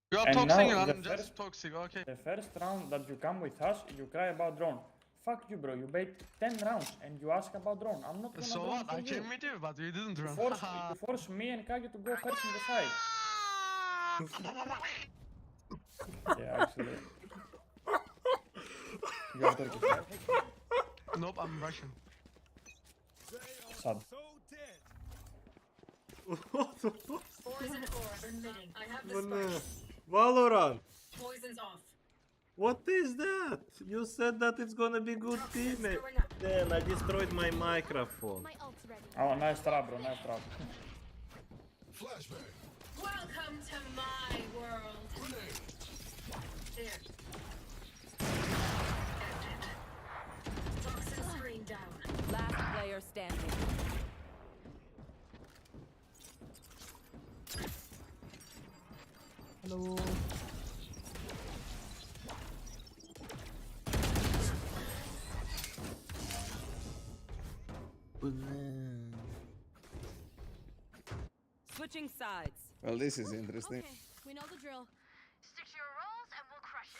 You are And toxic now and the I'm just toxic, okay. The first round that you come with us, you cry about drone. Fuck you, bro. You bait 10 rounds and you ask about drone. I'm not gonna So drone what? for I you. came with you, but you didn't run. You force me and Kage to go first in the side. Yeah, actually. You are Turkish, right? Nope, I'm Russian. Sad. Poison orb emitting. I have the spike. Valorant! Poison's off. What is that? You said that it's gonna be good teammate. Then I destroyed my microphone. My ult's ready. Oh, nice trap, bro. Nice trap. Welcome to my world. There. Toxin screen down. Last player standing. Hello. Switching sides. Well, this is interesting. Okay, we know the drill. Stick to your roles and we'll crush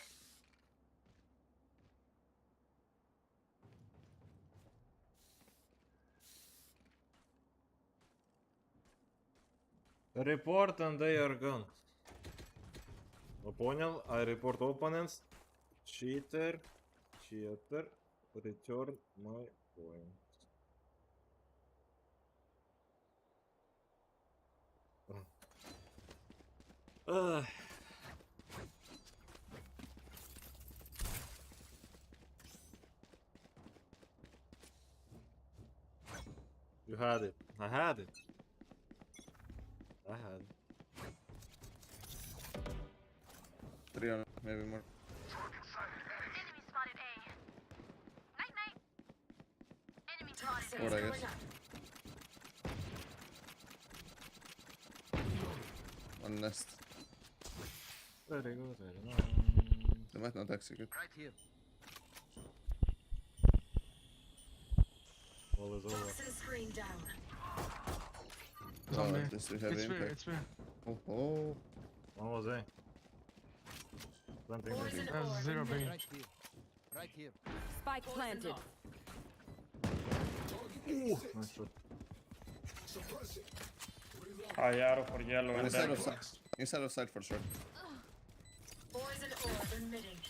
it. Report and they are gone. Понял? I report opponents. Cheater. Return my point. You had it. I had it. I had it. 3 on, maybe more. Enemy spotted A. Night night. Enemy spotted What, I Going guess. up. One nest. Very good, very nice. They might not execute. Right here. All is over. Toxin screen down. Zombie. This we have It's weird, impact. it's weird. Oh. One was A. Planting the Poison B. There's orb zero B. emitting. Right here. Right here. Spike Poison's planted. off. Nice shot. High arrow for yellow and Inside of then side. Inside of side for sure. Poison orb emitting.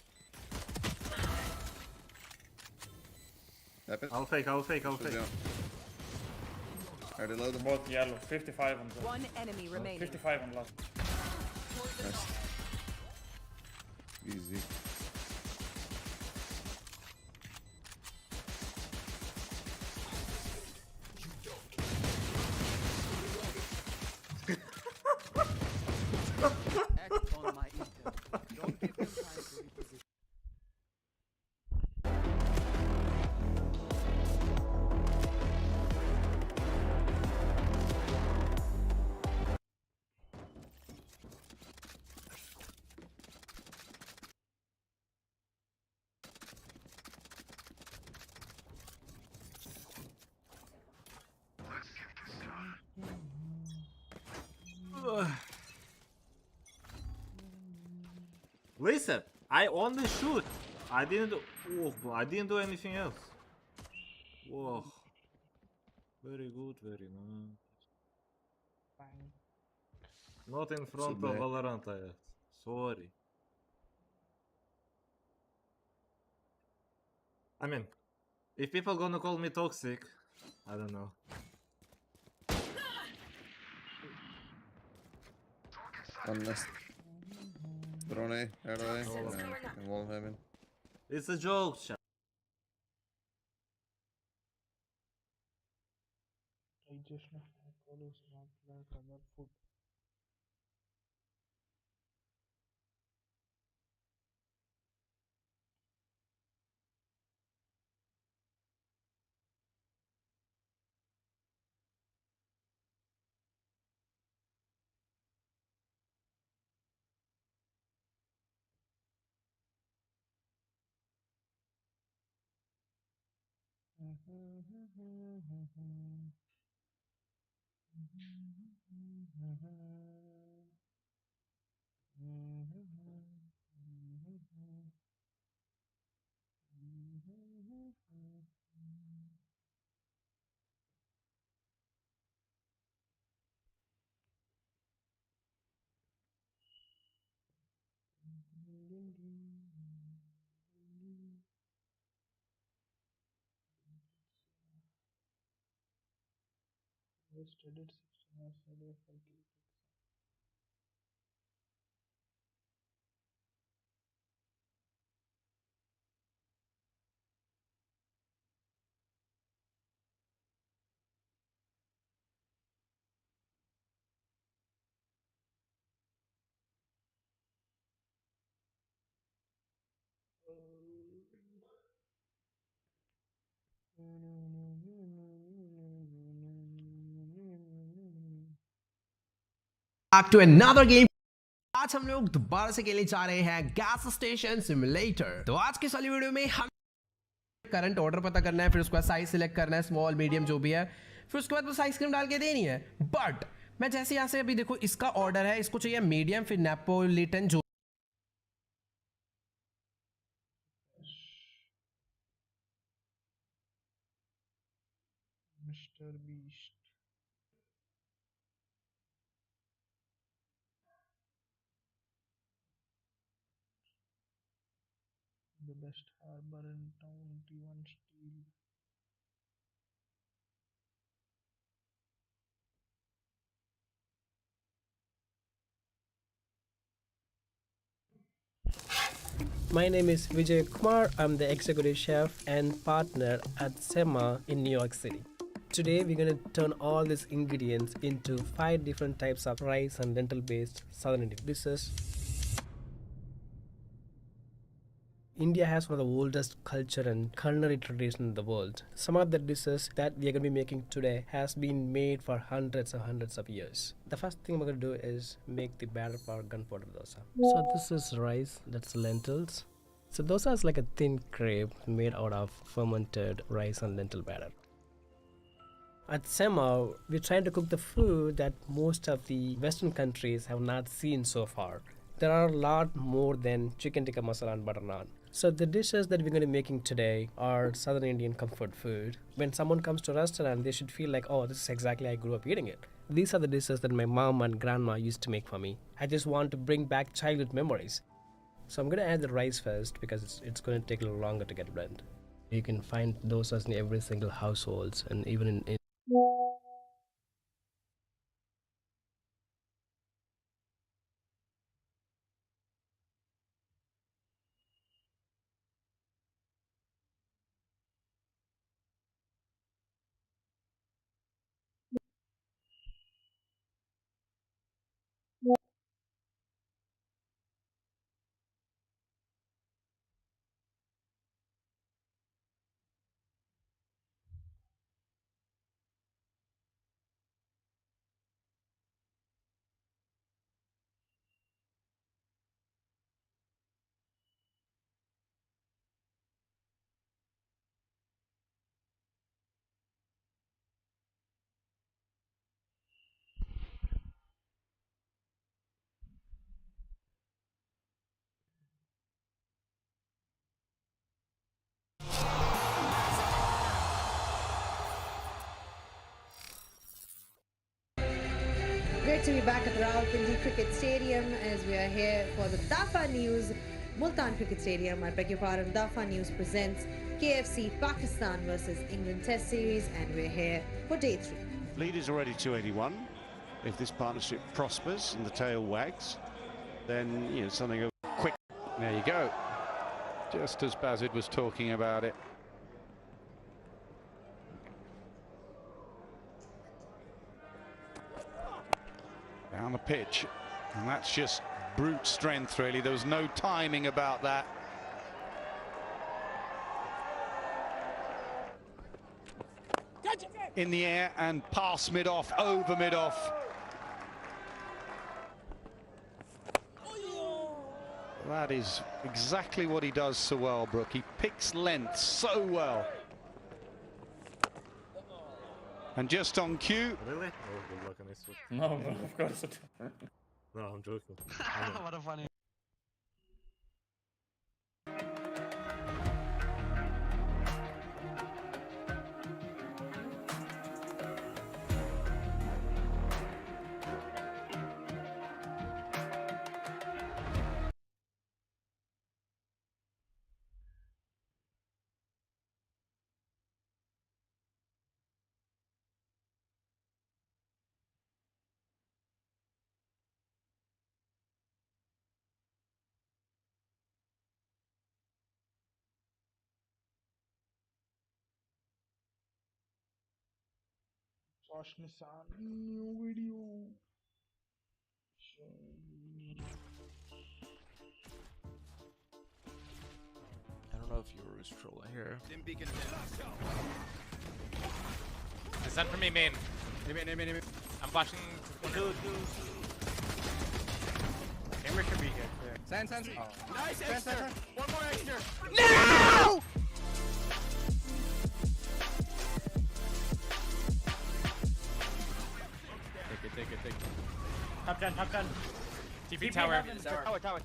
Happen. I'll fake. I reload them. both yellow. 55 on the. One enemy remaining. 55 on last. Poison off. Easy. Act on my intel. Don't give them time to reposition. Listen, I only shoot. I didn't do. Oh, I didn't do anything else. Whoa. Very good, very nice. Not in front of bad. Valorant yet. Sorry. I mean, if people gonna call me toxic, I don't know. One nest. Drone A, arrow A, Toxins and going up. wall heaven. It's a joke, chat. Studied 16 hours a day for guilt. Back to another game. आज हम लोग दोबारा से खेलने जा रहे हैं gas station simulator. तो आज के वाली वीडियो में हम करंट ऑर्डर पता करना है, फिर उसके बाद साइज सिलेक्ट करना है, स्मॉल मीडियम जो भी है, फिर उसके बाद वो आइसक्रीम डाल के देनी है। बट मैं जैसे यहाँ से अभी देखो इसका ऑर्डर है, इसको चाहिए मीडियम, फिर नेपोलिटन जो Mr. Beast. The best harbor in town, T1 Steel. My name is Vijay Kumar. I'm the executive chef and partner at Sema in New York City. Today we're going to turn all these ingredients into 5 different types of rice and lentil based Southern Indian dishes. India has one of the oldest culture and culinary tradition in the world. Some of the dishes that we are going to be making today has been made for hundreds and hundreds of years. The first thing we're going to do is make the batter for gunpowder dosa. So this is rice, that's lentils. So dosa is like a thin crepe made out of fermented rice and lentil batter. At Sema, we're trying to cook the food that most of the Western countries have not seen so far. There are a lot more than chicken tikka masala and butter naan. So the dishes that we're going to be making today are Southern Indian comfort food. When someone comes to a restaurant, they should feel like, oh, this is exactly I grew up eating it. These are the dishes that my mom and grandma used to make for me. I just want to bring back childhood memories. So I'm going to add the rice first because it's going to take a little longer to get blended. You can find dosas in every single household and even in Great to be back at the Rawalpindi Cricket Stadium as we are here for the Dafa News, Multan Cricket Stadium. I beg your pardon. Dafa News presents KFC Pakistan versus England Test Series, and we're here for day 3. Lead is already 281. If this partnership prospers and the tail wags, then something quick. There you go. Just as Bazid was talking about it. Down the pitch, and that's just brute strength really. There was no timing about that. In the air and past mid-off, over mid-off. That is exactly what he does so well, Brooke. He picks length so well. And just on cue. Really? Oh, good luck on this one. No, bro, of course it. No, I'm joking. What a funny. New video. I don't know if you were trolling here. Send for me, main. I'm flashing. Camera should be good. Send. Nice extra. One more extra. No! Take it. Top gun. TP tower. Tower.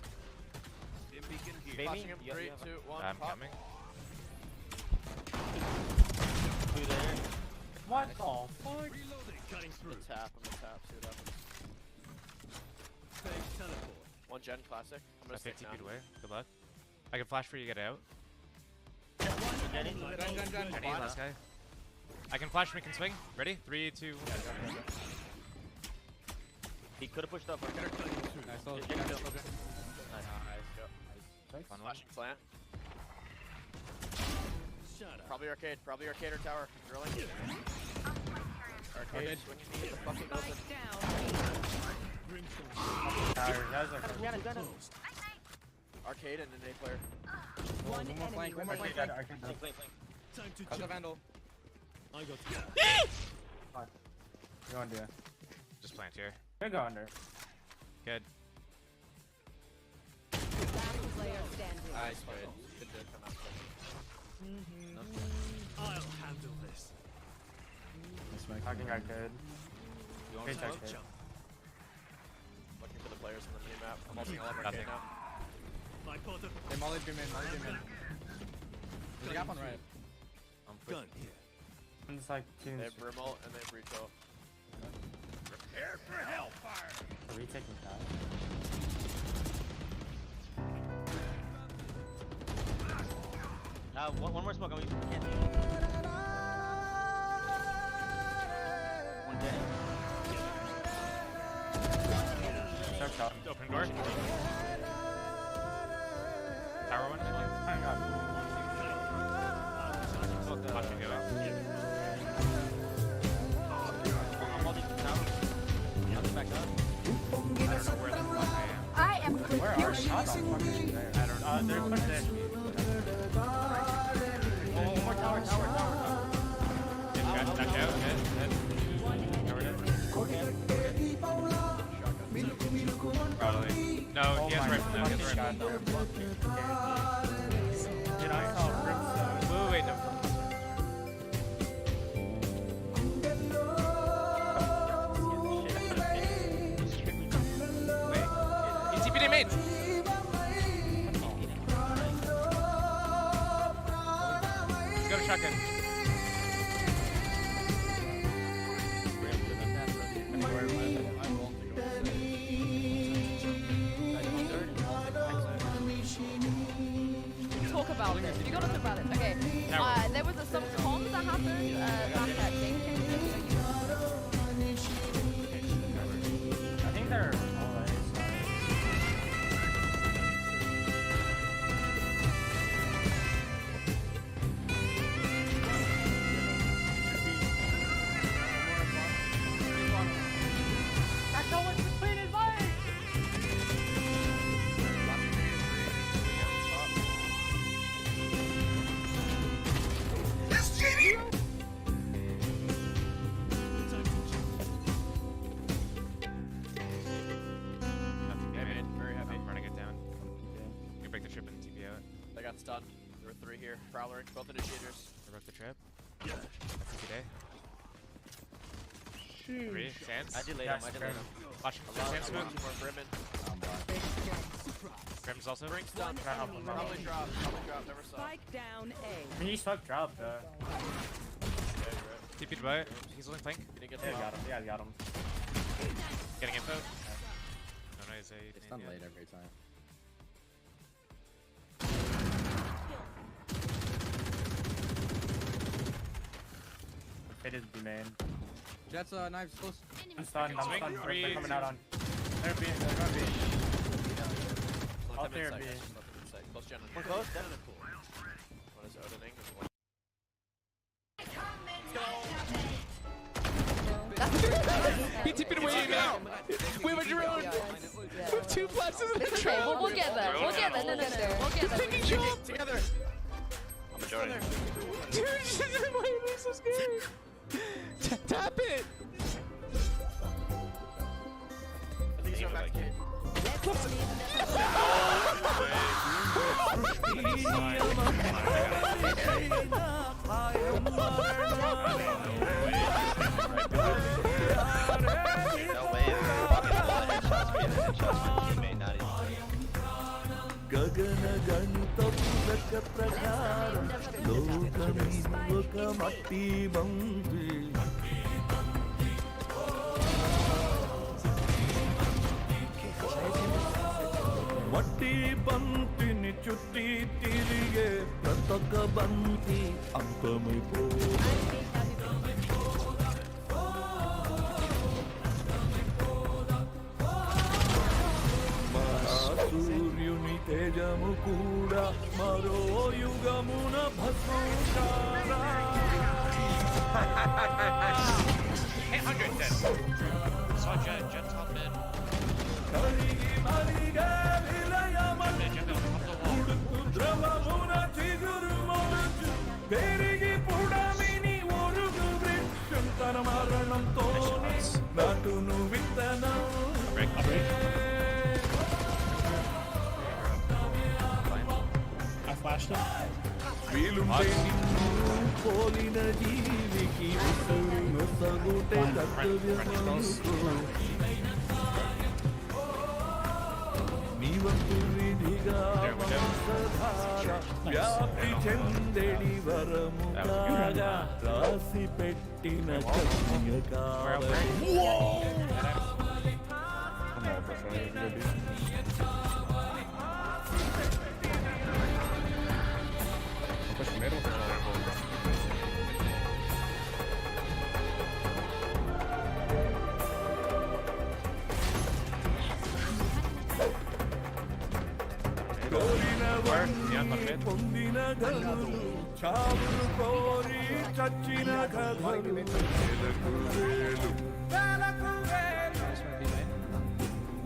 Flashing him. 3, 2, 1. I'm coming. What the fuck? I'm gonna tap. See what happens. One gen classic. I'm gonna stick TP'd away. Good luck. I can flash for you to get out. Gun. Last guy. I can flash. We can swing. Ready? 3, 2. He could have pushed up. Nice. Fun one. Flashing slant. Probably arcade or tower. Drilling. Arcade. Swinging me the fucking open. Arcade and an A player. One enemy remaining. How's the vandal? You want to do it? Just plant here. You're go under. Good. Last player standing. Nice, good. I'll handle this. I think I could. You want to smoke? Looking for the players on the mini map. I'm ulting all of arcade now. They mollied him in. There's a gap on right. I'm gun here. It's like They have Brimalt and they have Rico. Prepare for hellfire! Are we taking that? One more smoke. One dead. Open door. Tower one. Hang on. Watch me go out. I'm holding the tower. I'll get back up. I don't know where the fuck I am. I am Where are shots on fucking there? I don't know. They're put there. One more tower. Back out. Probably. No, he has right from that. Dude, I saw Brimstone. Wait, no. Wait. He's TP'd main. He's got a shotgun. Talk about this. You gotta talk about this. Okay. There was some comms that happened that game changed. I think they're alright. That's how it's completed, Mike! Very happy. Running it down. You break the trip and TP out. They got stunned. There were 3 here. Prowler, both initiators. I broke the trip. That's a good day. sheesh. Sands? I did lay him. Watch. Sands smoke. Brimmin. Brim's also. Brink's done. Probably drop. Never saw. Spike down A. Can you smoke drop though? TP'd by it. He's only flank. Yeah, got him. Yeah, got him. Getting info. Oh no, he's a. It's done late every time. It is B main. Jets, knives close. I'm stunned. I'm Swing stunned. three. They're coming out on. They're B. They're going B. All three are B. Close gen. We're close. Dead in the pool. One is opening. He TP'd away now. We have a drone. With 2 pluses in the drone. We'll get there. We'll get there. No. We'll get there. Taking shot. Together. I'm a Jordan. Dude, why are you so scared? Tap it. I think he's going back to గగన గణిత ప్రకారం లోకమి ఒక మట్టి బంతి మట్టి బంతిని చుట్టి తిరిగే ప్రతొక్క బంతి అంతమైపో సూర్యుని తేజము కూడా మరో యుగమున భస్మకారా 800 dead. Saw Jet top mid. కలిగి మలిగా విలయమను ఉడుకు ద్రవమున చిగురు మొలుచు పెరిగి పుడమిని ఒరుగు వృక్షం తన మరణంతోనే నాటును విత్తనం వీలుంటే నిన్ను పోలిన జీవికి నొసగుటే కర్తవ్యమనుకో నీవంతు విధిగా వంశధార వ్యాప్తి చెందెడి వరము కాగా రాసి పెట్టిన కన్య కావలి పొందిన గనులు చావును కోరి చచ్చిన కథలు వేలకు వేలు వేలకు వేలు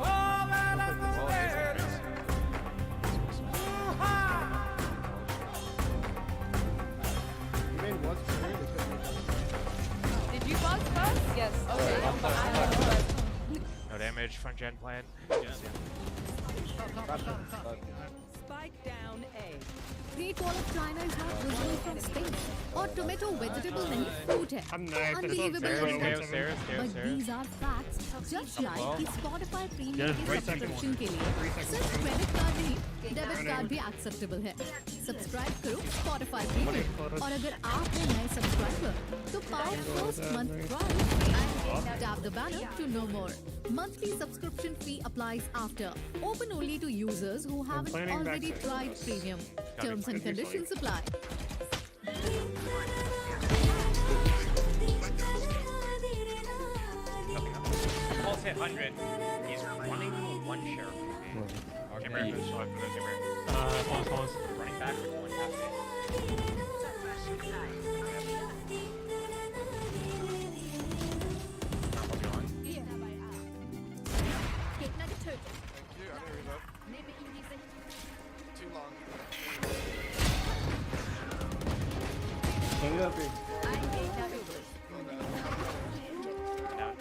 ఓ వేలకు వేలు Did you pause first? Yes. Okay. No damage. Front gen plan. Spike down A. Great Wall of China is not visible from space. Or tomato vegetable nahi fruit hai. Unbelievable evidence. But these are facts. Just like the Spotify Premium के subscription के लिए सिर्फ credit card नहीं, debit card भी acceptable है. Subscribe करो Spotify Premium. और अगर आप हैं नए subscriber, तो पाओ first month trial. Tap the banner to know more. Monthly subscription fee applies after. Open only to users who haven't already tried Premium. Terms and conditions apply. Pulse hit 100. He's running one share. Camera. Pause. Running back with one half base. Too long. Down.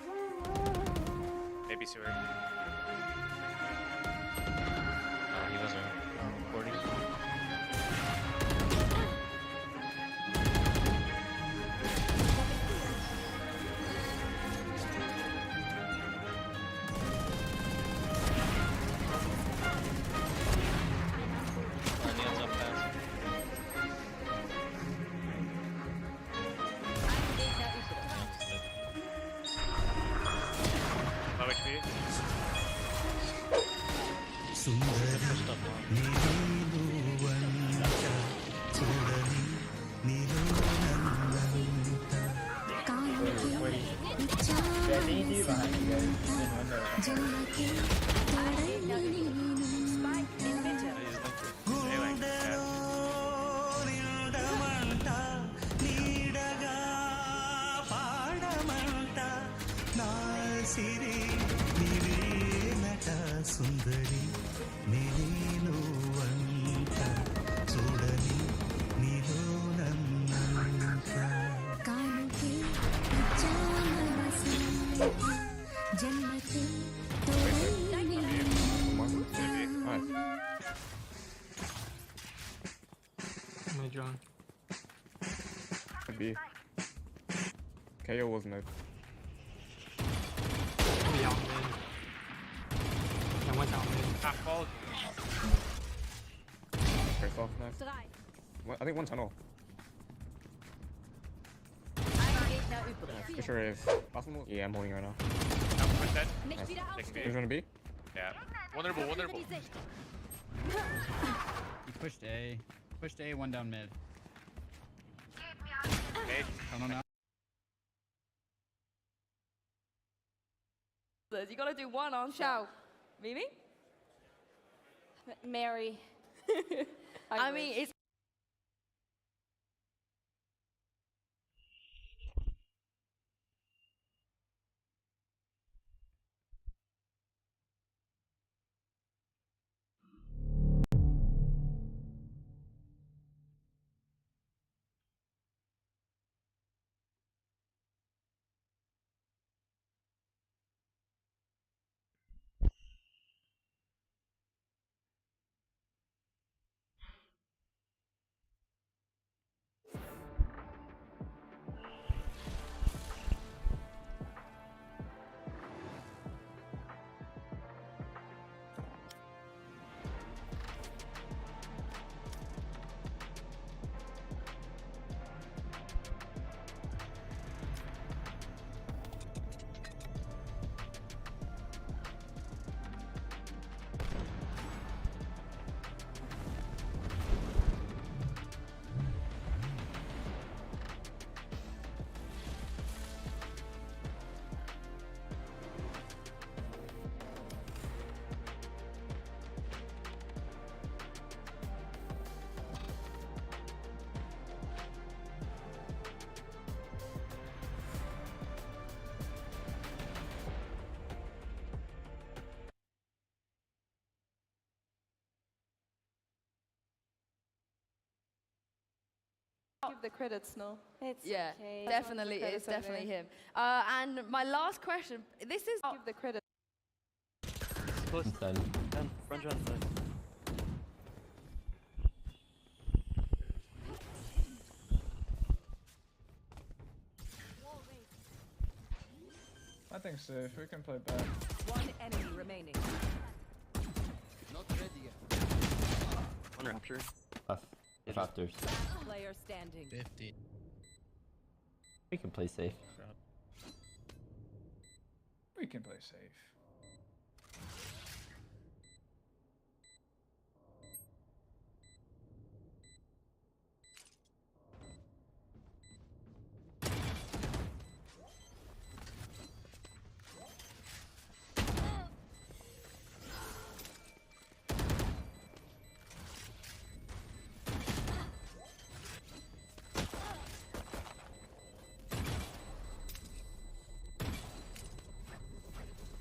Maybe sewer. Oh, he wasn't recording. సుందరి నేను వంట చూడని నీలో నన్నంత కానుకే జన్మతే My John. Could be. KO was mid. Be out mid. Yeah, one's out mid. Half ball. Okay, soft knife. I think one tunnel. For sure is. Possible? Yeah, I'm holding right now. One's dead. Nice. Next Who's gonna be? Yeah. Vulnerable, vulnerable. He pushed A. Pushed A, one down mid. Mid. I don't know. You gotta do one answer. Shout. Mimi? Mary. I mean, it's. Give the credits, no? It's okay. Definitely, it's definitely him. And my last question, this is... Give the credit. Close. Done. Front run side. I think safe. We can play back. One enemy remaining. Not ready yet. One rapture. If afters. Player standing. 50. We can play safe. We can play safe.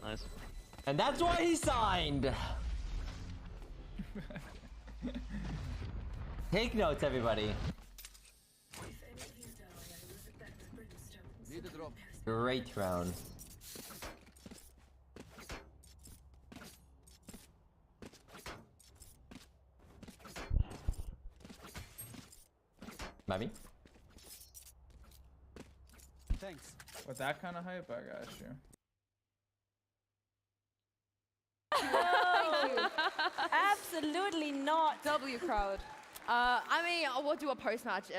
Nice. And that's why he signed! Take notes, everybody. Need a drop. Great round. Maybe? Thanks. With that kind of hype, I got you. Absolutely not. W crowd. I mean, we'll do a post-match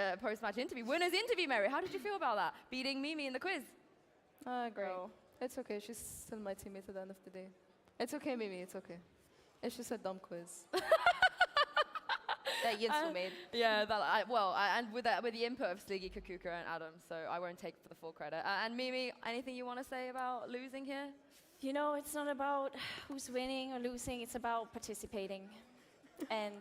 interview. Winners interview, Mary. How did you feel about that? Beating Mimi in the quiz. Great. It's okay. She's still my teammate at the end of the day. It's okay, Mimi. It's okay. It's just a dumb quiz. That Yinsu made. Yeah, and with the input of Sliggy, Kakuka, and Adam, so I won't take for the full credit. And Mimi, anything you want to say about losing here? You know, it's not about who's winning or losing, it's about participating. And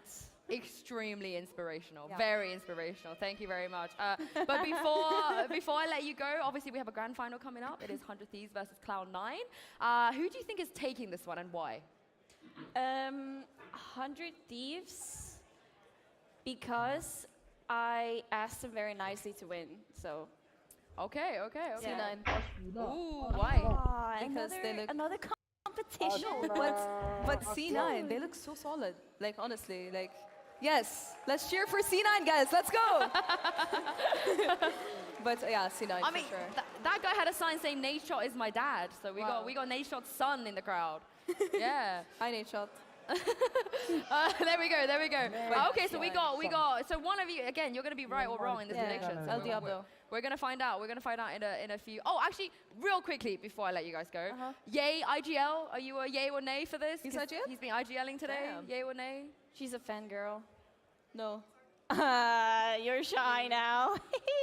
extremely inspirational, yeah. Very inspirational. Thank you very much. But before I let you go, obviously we have a grand final coming up. It is 100 Thieves versus Cloud9. Who do you think is taking this one and why? 100 Thieves, because I asked them very nicely to win, so. Okay. C9. Ooh, why? Because they look another competition. But C9, they look so solid. Like, honestly, like, yes, let's cheer for C9, guys. Let's go. But yeah, C9 I mean, for sure. That guy had a sign saying Nate Shot is my dad. So we got Nate Shot's son in the crowd. Yeah. Hi, Nate Shot. There we go. Okay, so we got. So one of you, again, you're gonna be right or wrong in this prediction. El Diablo. We're gonna find out. We're gonna find out in a few. Oh, actually, real quickly before I let you guys go. Yay, IGL. Are you a yay or nay for this? He's IGL? He's been IGLing today. Damn. Yay or nay? She's a fangirl. No. You're shy now.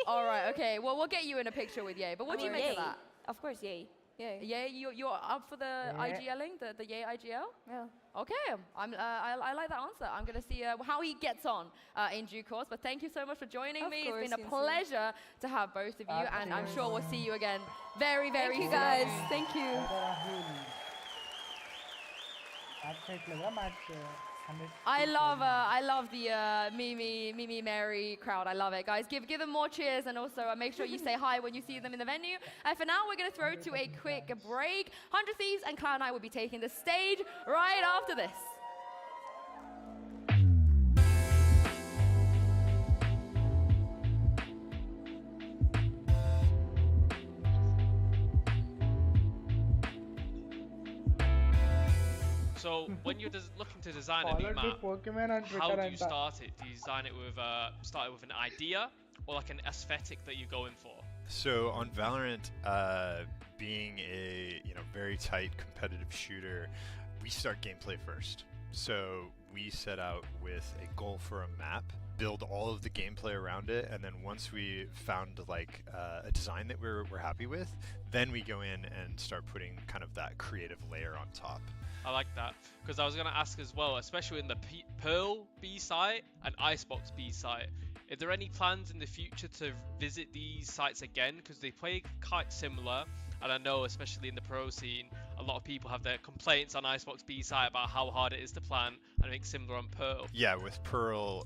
All right. Okay. Well, we'll get you in a picture with Yay. But what do you make of that? Of course, yay. Yay, you're up for the IGLing, the Yay IGL? Yeah. Okay, I like that answer. I'm going to see how he gets on in due course. But thank you so much for joining me. It's been a pleasure to have both of you, and I'm sure we'll see you again very, very soon. Thank you, guys. Thank you. I love the Mimi Mary crowd. I love it, guys. Give them more cheers, and also make sure you say hi when you see them in the venue. And for now, we're going to throw to a quick break. 100 Thieves and Cloud9 will be taking the stage right after this. So when you're looking to design a new map, how do you start it? Do you design it with an idea or like an aesthetic that you're going for? So on Valorant, being a very tight competitive shooter, we start gameplay first. So we set out with a goal for a map, build all of the gameplay around it, and then once we found like a design that we're happy with, then we go in and start putting kind of that creative layer on top. I like that, because I was going to ask as well, especially in the Pearl B site and Icebox B site, are there any plans in the future to visit these sites again? Because they play quite similar, and I know especially in the pro scene, a lot of people have their complaints on Icebox B site about how hard it is to plant, and I think similar on Pearl. Yeah, with Pearl,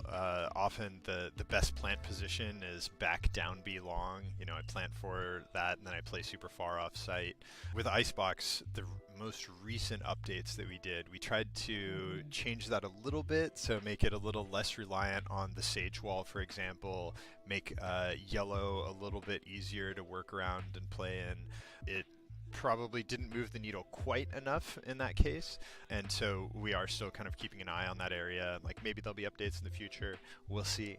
often the best plant position is back down B long. I plant for that, and then I play super far off site. With Icebox, the most recent updates that we did, we tried to change that a little bit, so make it a little less reliant on the Sage Wall, for example, make yellow a little bit easier to work around and play in. It probably didn't move the needle quite enough in that case, and so we are still kind of keeping an eye on that area. Like, maybe there'll be updates in the future, we'll see.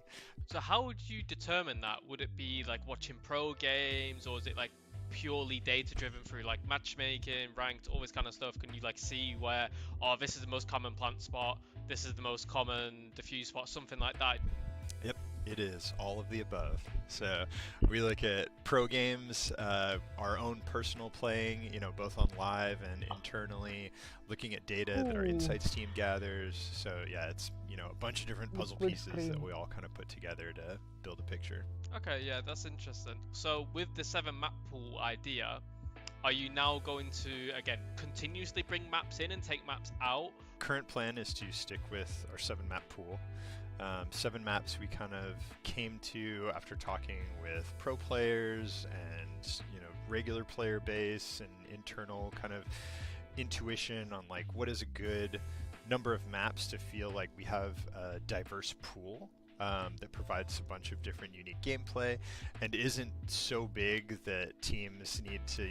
So how would you determine that? Would it be like watching pro games, or is it like purely data driven through like matchmaking, ranked, all this kind of stuff? Can you like see where, oh, this is the most common plant spot, this is the most common diffuse spot, something like that? Yep, it is all of the above. So we look at pro games, our own personal playing, both on live and internally, looking at data that our insights team gathers. So yeah, it's a bunch of different puzzle pieces that we all kind of put together to build a picture. Okay, yeah, that's interesting. So with the 7 map pool idea, are you now going to, again, continuously bring maps in and take maps out? Current plan is to stick with our 7 map pool. 7 maps we kind of came to after talking with pro players and regular player base and internal kind of intuition on like what is a good number of maps to feel like we have a diverse pool that provides a bunch of different unique gameplay and isn't so big that teams need to,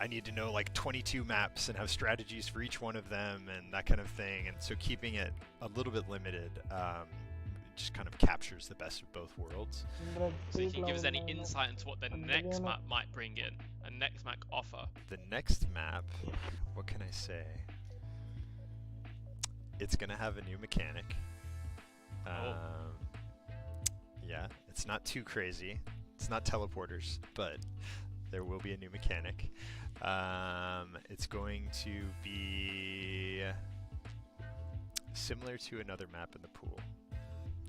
I need to know like 22 maps and have strategies for each one of them and that kind of thing. And so keeping it a little bit limited just kind of captures the best of both worlds. So you can give us any insight into what the next map might bring in, a next map offer? The next map, what can I say? It's going to have a new mechanic. Yeah, it's not too crazy. It's not teleporters, but there will be a new mechanic. It's going to be similar to another map in the pool.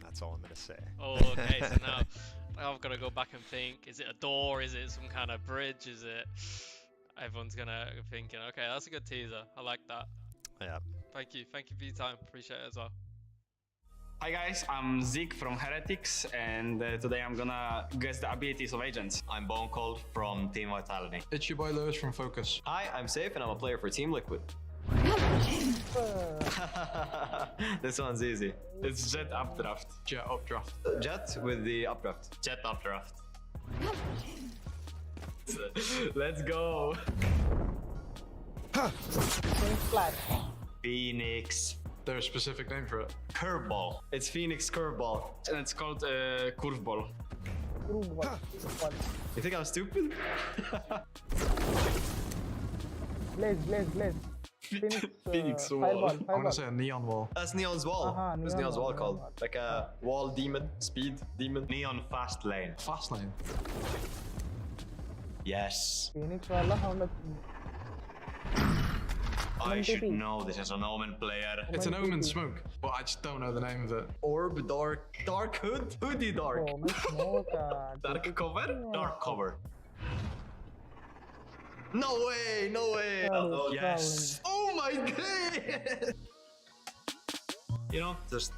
That's all I'm going to say. Oh, okay, so now I've got to go back and think, is it a door, is it some kind of bridge, is it... Everyone's gonna thinking, okay, that's a good teaser. I like that. Yeah. Thank you for your time. Appreciate it as well. Hi guys, I'm Zeke from Heretics, and today I'm gonna guess the abilities of agents. I'm Bone Cold from Team Vitality. It's your boy Lewis from Focus. Hi, I'm Safe and I'm a player for Team Liquid. This one's easy. It's Jet Updraft. Jet Updraft. Jet with the Updraft. Jet Updraft. Let's go. Phoenix. There's a specific name for it. Curveball. It's Phoenix Curveball. And it's called Curveball. You think I'm stupid? Blaze. Phoenix wall. I want to say a neon wall. That's Neon's wall. What's Neon's wall called? Like a wall demon, speed demon. Neon Fast Lane. Fast lane. Yes. Phoenix wala sound. I should know this as an Omen player. It's an Omen smoke, but I just don't know the name of it. Orb, dark hood, hoodie dark. Dark cover, dark cover. No way, no way. Oh, yes. Oh my god. You know, just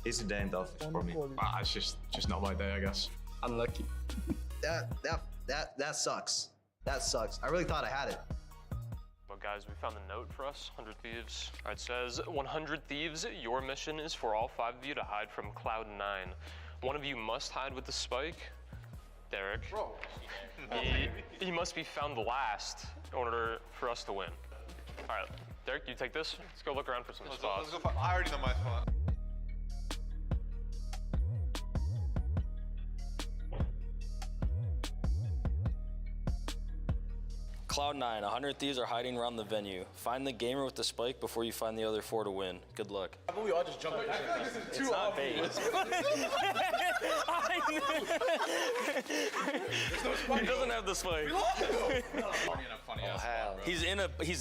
easy day and tough for me. It's just not my day, I guess. Unlucky. That sucks. That sucks. I really thought I had it. Well, guys, we found a note for us, 100 Thieves. All right, it says, 100 Thieves, your mission is for all 5 of you to hide from Cloud9. One of you must hide with the spike. Derek. Bro. He must be found last in order for us to win. All right, Derek, you take this. Let's go look around for some spots. Let's go I already know my spot. Cloud9, 100 Thieves are hiding around the venue. Find the gamer with the spike before you find the other 4 to win. Good luck. How about we all just jump at this? It's not bait. He doesn't have the spike. Oh, hell. He's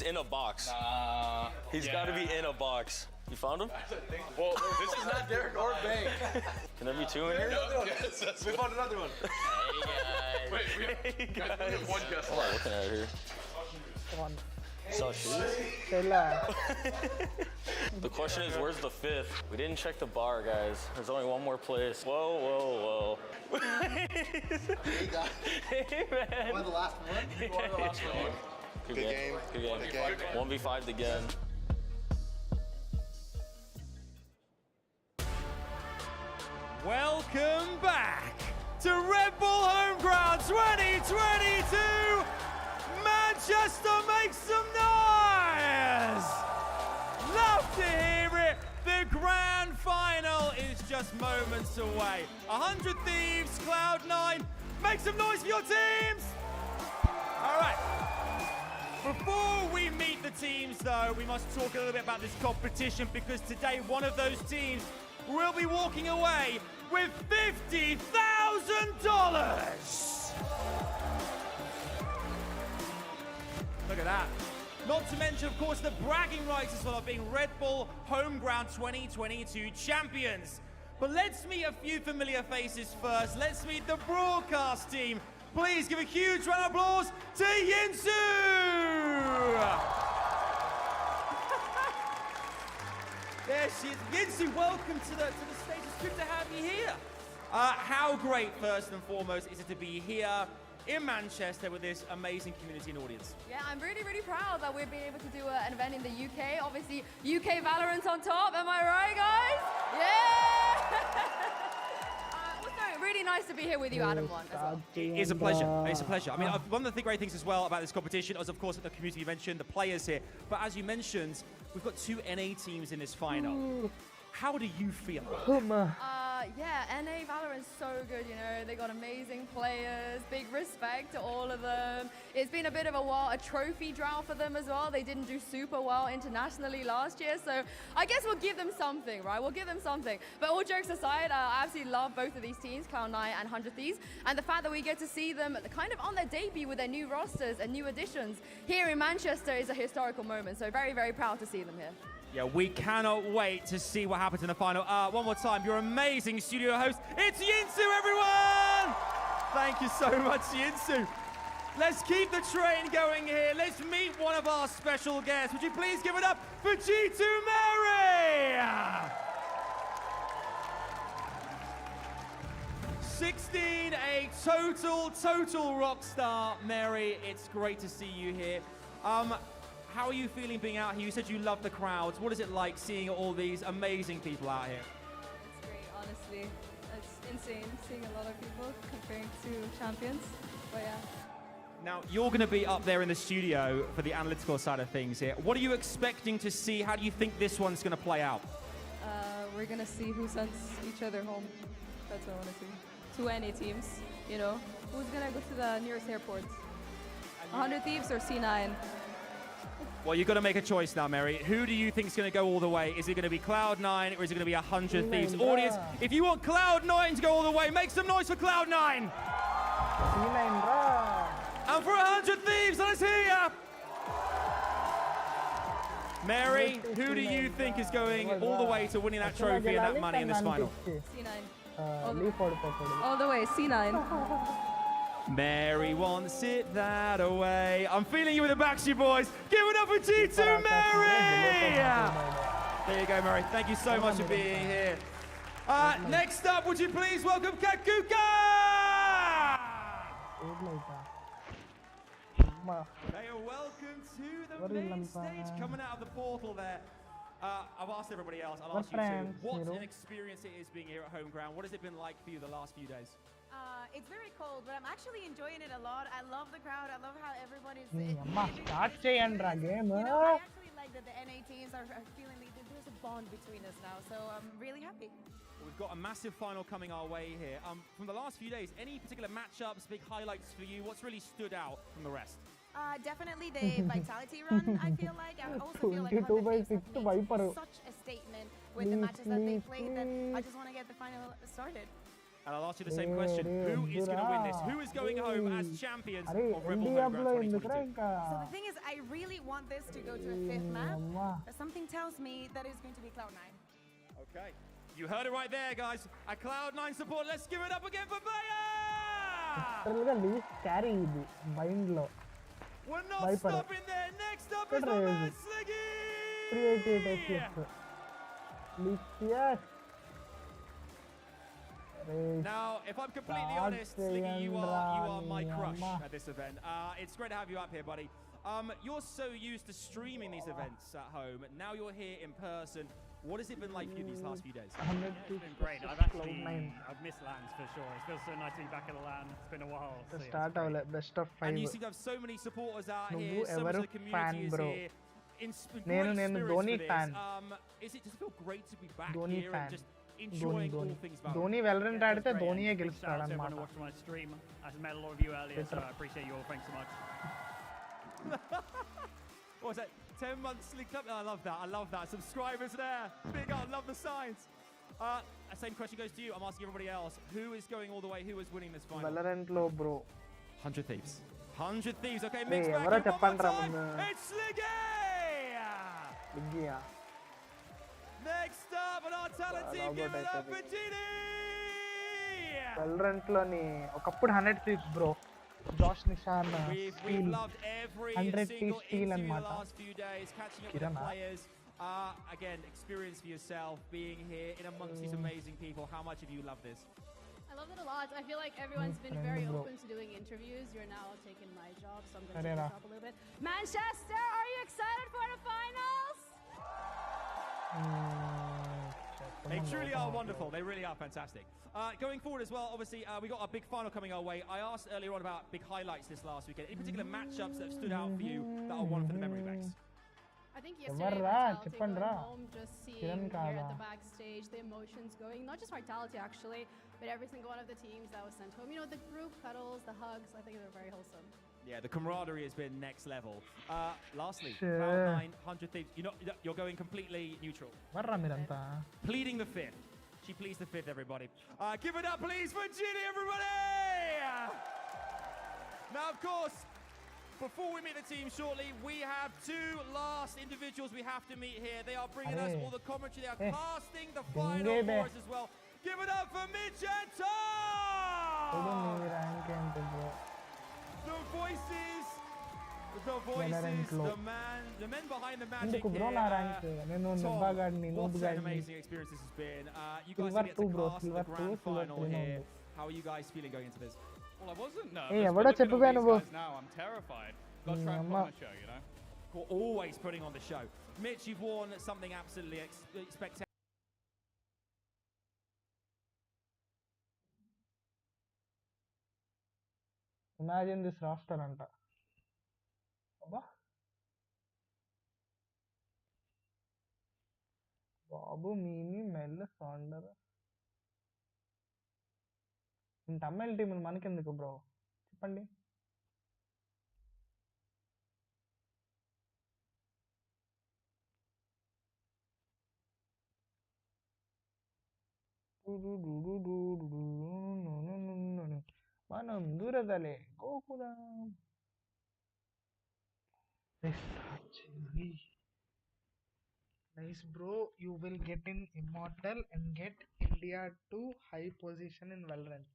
in a box. Nah. He's got to be in a box. You found him? Well, this is not Derek or Bang. Can there be 2 in here? Yes, we found another one. Hey guys. Wait, we have one guess What am I looking at here? Come on. Saw shoes? The question is, where's the 5th? We didn't check the bar, guys. There's only one more place. Whoa. Hey, man. Am I the last one? You are the last one. Good game. 1v5 again. Welcome back to Red Bull Homeground 2022. Manchester makes some noise. Love to hear it. The grand final is just moments away. 100 Thieves, Cloud9. Make some noise for your teams. All right. Before we meet the teams, though, we must talk a little bit about this competition because today one of those teams will be walking away with $50,000. Look at that. Not to mention, of course, the bragging rights as well of being Red Bull Homeground 2022 champions. But let's meet a few familiar faces first. Let's meet the broadcast team. Please give a huge round of applause to Yinsu! There she is. Yinsu, welcome to the stage. It's good to have you here. How great, first and foremost, is it to be here in Manchester with this amazing community and audience? Yeah, I'm really, really proud that we've been able to do an event in the UK. Obviously, UK Valorant on top. Am I right, guys? Yeah! Also, really nice to be here with you, Adam, as well. It's a pleasure. It's a pleasure. I mean, one of the great things as well about this competition is, of course, the community you mentioned, the players here. But as you mentioned, we've got 2 NA teams in this final. How do you feel? yeah, NA Valorant's so good, you know. They got amazing players, big respect to all of them. It's been a bit of a trophy drought for them as well. They didn't do super well internationally last year, so I guess we'll give them something, right? We'll give them something. But all jokes aside, I absolutely love both of these teams, Cloud9 and 100 Thieves, and the fact that we get to see them kind of on their debut with their new rosters and new additions here in Manchester is a historical moment, so very, very proud to see them here. Yeah, we cannot wait to see what happens in the final. One more time, your amazing studio host, it's Yinsu, everyone! Thank you so much, Yinsu. Let's keep the train going here. Let's meet one of our special guests. Would you please give it up for G2 Mary? 16, a total rock star, Mary. It's great to see you here. How are you feeling being out here? You said you love the crowds. What is it like seeing all these amazing people out here? It's great, honestly. It's insane seeing a lot of people comparing to champions, but yeah. Now, you're going to be up there in the studio for the analytical side of things here. What are you expecting to see? How do you think this one's going to play out? We're going to see who sends each other home. That's what I want to see. 2 NA teams, you know. Who's going to go to the nearest airport? 100 Thieves or C9? Well, you've got to make a choice now, Mary. Who do you think is going to go all the way? Is it going to be Cloud9 or is it going to be 100 Thieves? Audience, if you want Cloud9 to go all the way, make some noise for Cloud9! And for 100 Thieves, let's hear ya! Mary, who do you think is going all the way to winning that trophy and that money in this final? C9. All the way, C9. Mary wants it that away. I'm feeling you with the Backstreet Boys. Give it up for G2 Mary! There you go, Mary. Thank you so much for being here. Next up, would you please welcome Kakuka! Hey, welcome to the main stage. Coming out of the portal there. I've asked everybody else. I'll ask you too. What an experience it is being here at home ground. What has it been like for you the last few days? It's very cold, but I'm actually enjoying it a lot. I love the crowd. I love how everybody's. Start చేయండిరా game. I actually like that the NA teams are feeling like there's a bond between us now, so I'm really happy. Well, we've got a massive final coming our way here. From the last few days, any particular matchups, big highlights for you? What's really stood out from the rest? Definitely the Vitality run, I feel like. I also feel like 100 Thieves have made such a statement with the matches that they played that I just want to get the final started. And I'll ask you the same question. Who is going to win this? Who is going home as champions of Rebel Home Ground 2022? So the thing is, I really want this to go to a 5th map, but something tells me that it's going to be Cloud9. Okay. You heard it right there, guys. A Cloud9 support. Let's give it up again for Baya! We're not stopping there. Next up is my man, Sliggy! Now, if I'm completely honest, Sliggy, you are my crush at this event. It's great to have you up here, buddy. You're so used to streaming these events at home. Now you're here in person. What has it been like for you these last few days? It's been great. I've missed LANs for sure. It feels so nice to be back at the LAN. It's been a while. So yeah, best of 5. And you seem to have so many supporters out here. So Ever much of the community is here. నేను Dhoni fan Does it feel great to be back Dhoni here fan and just enjoying all things about Dhoni Valorant ఆడితే ధోనియే గెలుస్తాడు shout out to everyone అన్నమాట who watched my stream. I met a lot of you earlier, so I appreciate you all. Thanks so much. What was that? 10 months linked up. I love that. I love that. Subscribers there. Big up. Love the signs. Same question goes to you. I'm asking everybody else. Who is going all the way? Who is winning this final? వెలరెంట్ లో bro 100 Thieves. 100 Thieves. Okay, mix back. ఎవరో in one చెప్పండి రా more time. ముందు It's Sliggy! బిగ్గియా Next up on our talent team, give it up for GD! వెలరెంట్ లోని ఒకప్పుడు 100 Thieves bro Josh నిషాన్ We've loved every 100 single Thieves steal interview అన్నమాట the last few days, catching up with the players. Again, experience for yourself, being here in amongst these amazing people. How much have you loved this? I love it a lot. I feel like everyone's been very open to doing interviews. You're now taking my job, so I'm going to take the job a little bit. Manchester, are you excited for the finals? They truly are wonderful. They really are fantastic. Going forward as well, obviously, we got a big final coming our way. I asked earlier on about big highlights this last weekend. Any particular matchups that have stood out for you that are one for the memory banks? I think yesterday Vitality going home, just seeing here at the backstage, the emotions going, not just Vitality actually, but every single one of the teams that was sent home. You know, the group cuddles, the hugs, I think they're very wholesome. Yeah, the camaraderie has been next level. Lastly, Cloud9, 100 Thieves. You're going completely neutral. Pleading the fifth. She pleads the fifth, everybody. Give it up, please, for Ginny, everybody! Now, of course, before we meet the team shortly, we have two last individuals we have to meet here. They are bringing us all the commentary. They are casting the final for us as well. Give it up for Mitch and Tom! The voices, the men behind the magic here. Tom, what an amazing experience this has been. You guys get to cast the grand final here. How are you guys feeling going into this? Well, I wasn't nervous, but looking at all these guys now, I'm terrified. Got to try and put on a show, you know? We're always putting on the show. Mitch, you've worn something absolutely spectacular. Imagine this roster anta. Babu, Mimi, Mel, Sonder. In Tamil team mankenduku bro. Cheppandi. Manam duradale Gokulam. Nice bro, you will get in Immortal and get India to high position in Valorant.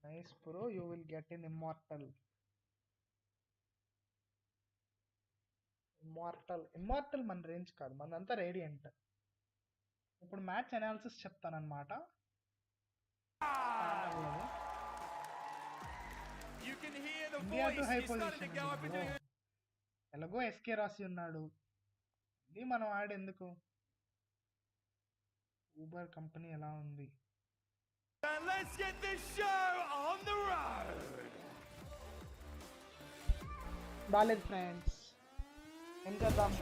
Nice bro, you will get in Immortal. Immortal మన range కాదు, మనంతా radiant. ఇప్పుడు match analysis చెప్తానన్నమాట. India to high position. ఎలాగో SK రాసి ఉన్నాడు, ఇది మనం ఆడేందుకు? ఊబర్ కంపెనీ ఎలా ఉంది? Let's get this show on the road. బాలేదు ఫ్రెండ్స్, ఏం చేద్దాం?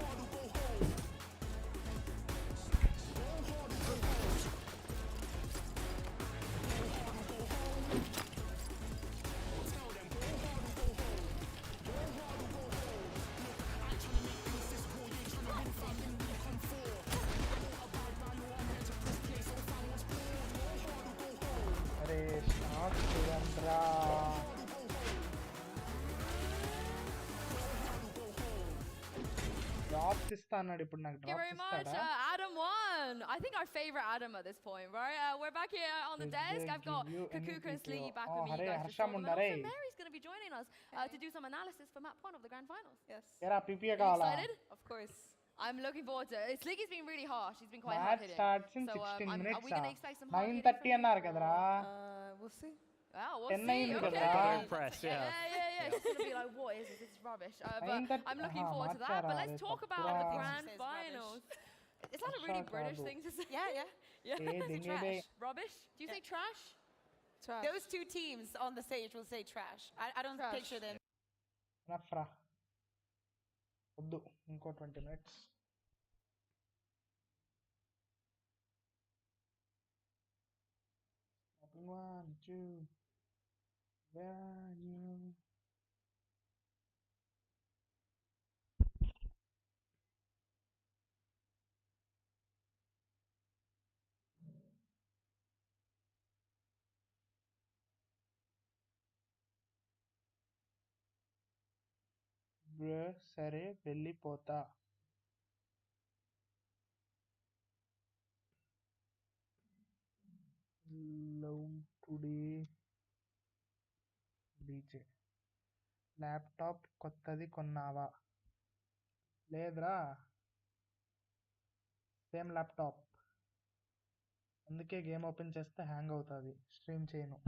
అరే షాట్ చూడండిరా. Drops ఇస్తాడు ఇప్పుడు నాకు. Thank you very much, Adam won. I think our favorite Adam at this point, right? We're back here on the desk. I've got Kakuka and Sliggy back with me. You guys just saw them. And also Mary's going to be joining us to do some analysis for map 1 of the grand finals. Yes. Are you excited? Of course. I'm looking forward to it. Sliggy's been really harsh. He's been quite hard hitting. Match starts in 16 minutes. Are we going to expect some hard hitting? 9:30 అన్నారు కదరా. We'll see. Wow, we'll 10 see. Okay. Yeah. It's going to be like, what is this? This is rubbish. But I'm looking forward to that. But let's talk about the grand finals. Is that a really British thing to say? Yeah. Trash. Rubbish? Do you say trash? Trash. Those two teams on the stage will say trash. I don't picture them. Nafra. వద్దు, ఇంకో 20 minutes. One, two. Where are you? Bro, సరే వెళ్ళిపోతా. Love today. DJ. Laptop కొత్తది కొన్నావా? లేదురా, same laptop. అందుకే game open చేస్తే hang అవుతుంది, stream చేయను.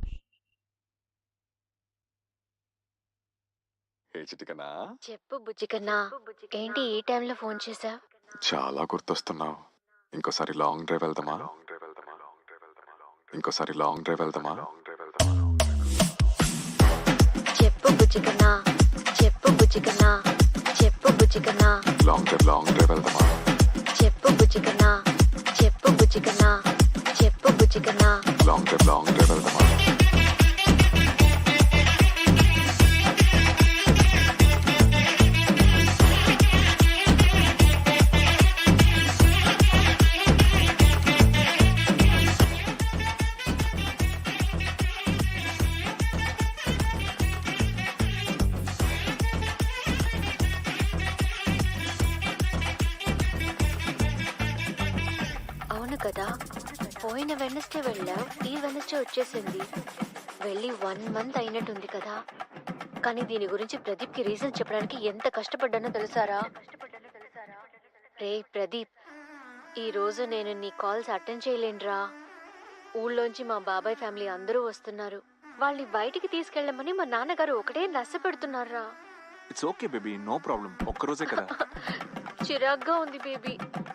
చిటికనా? చెప్పు బుజ్జికన్నా, ఏంటి ఈ టైంలో ఫోన్ చేసావు? చాలా గుర్తొస్తున్నావు. ఇంకోసారి లాంగ్ డ్రైవ్ వెళ్దామా? ఇంకోసారి లాంగ్ డ్రైవ్ వెళ్దామా? చెప్పు బుజ్జికన్నా చెప్పు బుజ్జికన్నా చెప్పు బుజ్జికన్నా లాంగ్ డ్రైవ్ వెళ్దామా చెప్పు బుజ్జికన్నా చెప్పు బుజ్జికన్నా చెప్పు బుజ్జికన్నా లాంగ్ డ్రైవ్ వెళ్దామా అవును కదా, పోయిన వెనస్డే వెళ్ళావు, ఈ వెనస్డే వచ్చేసింది. వెళ్ళి 1 month అయినట్టుంది కదా. కానీ దీని గురించి ప్రదీప్కి రీజన్ చెప్పడానికి ఎంత కష్టపడ్డానో తెలుసారా? రే ప్రదీప్, ఈ రోజు నేను నీ కాల్స్ అటెండ్ చేయలేనురా. ఊళ్ళోంచి మా బాబాయ్ ఫ్యామిలీ అందరూ వస్తున్నారు. వాళ్ళని బయటికి తీసుకెళ్ళమని మా నాన్నగారు ఒకటే నస పెడుతున్నారా. It's okay baby, no problem. ఒక్కరోజే కదా. చిరాగ్గా ఉంది బేబీ,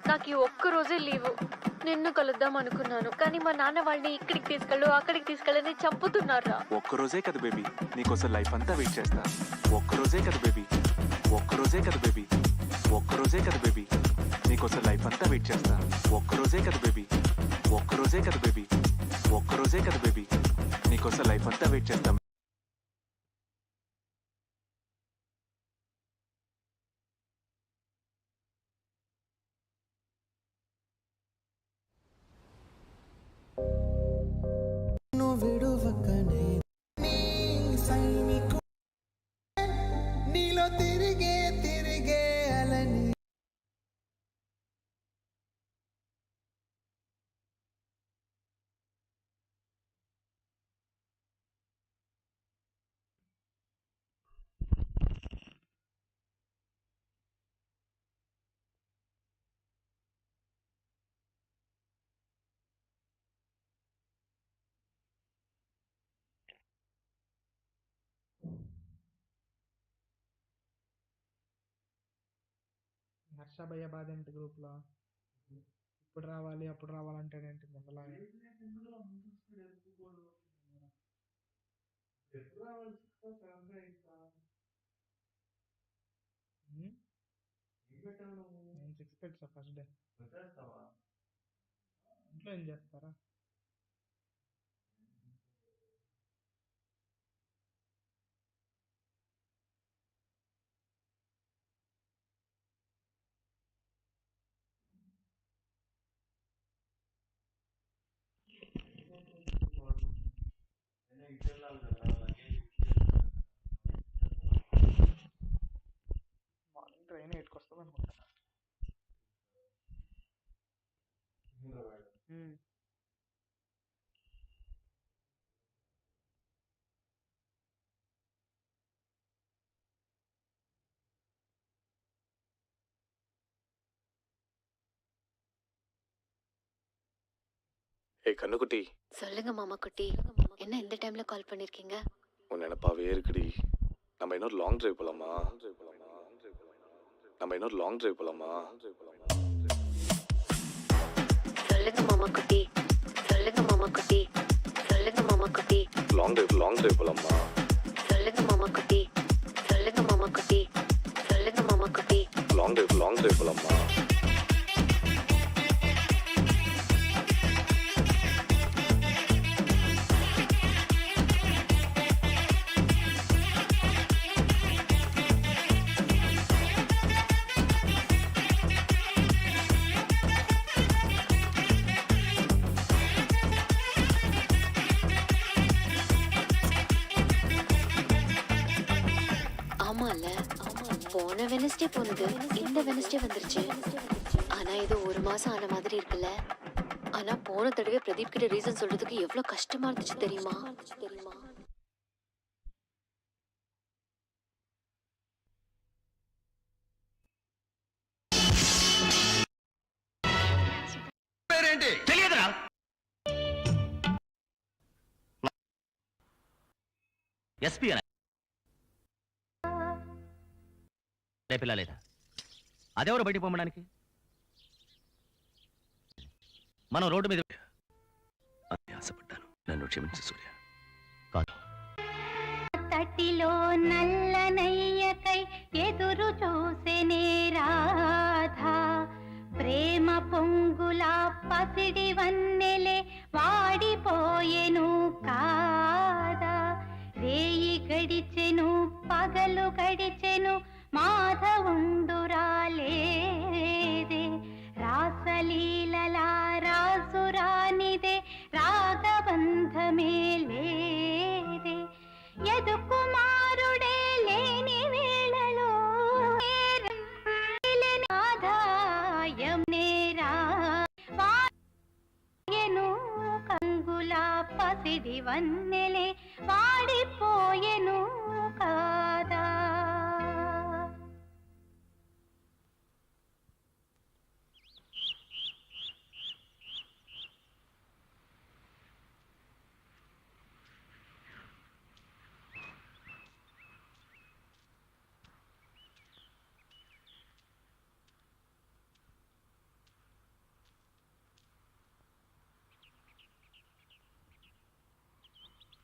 నాకు ఈ ఒక్కరోజే లీవు. నిన్ను కలుద్దాం అనుకున్నాను, కానీ మా నాన్న వాళ్ళని ఇక్కడికి తీసుకెళ్ళు అక్కడికి తీసుకెళ్ళని చంపుతున్నారా. ఒక్కరోజే కదా బేబీ, నీకోసం లైఫ్ అంతా వెయిట్ చేస్తా. ఒక్కరోజే కదా బేబీ, ఒక్కరోజే కదా బేబీ, ఒక్కరోజే కదా బేబీ, నీకోసం లైఫ్ అంతా వెయిట్ చేస్తా. ఒక్కరోజే కదా బేబీ, ఒక్కరోజే కదా బేబీ, ఒక్కరోజే కదా బేబీ, నీకోసం లైఫ్ అంతా వెయిట్ చేస్తాం. నీలో తిరిగే తిరిగే అలని హర్ష భయ్య బాధ ఏంటి గ్రూప్లో? ఇప్పుడు రావాలి అప్పుడు రావాలంటేనేంటి ముందలాగా? నేను 6 పెట్టా ఫస్ట్ డే. ఇంట్లో ఏం చేస్తారా? మార్నింగ్ ట్రైన్ 8కి వస్తుంది అనుకుంటా. ஏய் கண்ணுக்குட்டி, சொல்லுங்க மாமா குட்டி, என்ன இந்த டைம்ல கால் பண்ணிருக்கீங்க? உன் நினப்பாவே இருக்குடி. நம்ம இன்னொரு லாங் டிரைவ் போலாமா? நம்ம இன்னொரு லாங் டிரைவ் போலாமா? சொல்லுங்க மாமா குட்டி, சொல்லுங்க மாமா குட்டி, சொல்லுங்க மாமா குட்டி. லாங் டிரைவ் போலாமா? சொல்லுங்க மாமா குட்டி, சொல்லுங்க மாமா குட்டி, சொல்லுங்க மாமா குட்டி. லாங் டிரைவ் போலாமா? ஆமால, போன வெனஸ்டே போனது இந்த வெனஸ்டே வந்துருச்சு. ஆனா இது 1 மாசம் ஆன மாதிரி இருக்குல்ல. ஆனா போன தடவை பிரதீப் கிட்ட ரீசன் சொல்றதுக்கு எவ்வளவு கஷ்டமா இருந்துச்சு தெரியுமா? పేరేంటి తెలియదురా? ఎస్పీ అనే రేపిలా లేదా? అదెవరు బయటికి పొమ్మడానికి? మనం రోడ్డు మీద ఆశపడ్డాను, నన్ను క్షమించు సూర్య. కాదు తటిలో నల్లనయ్యకై ఎదురు చూసెనే రాధా ప్రేమ పొంగుల పసిడి వన్నెలే వాడిపోయెను కాదా రేయి గడిచెను పగలు గడిచెను మాధవుండురాలేదే రాసలీలలా రాసురానిదే రాగబంధమే లేదే యదు కుమారుడే లేని వేళలో ఆదాయం నేరా వాయను కంగుల పసిడి వన్నెలే వాడిపోయెను కాదా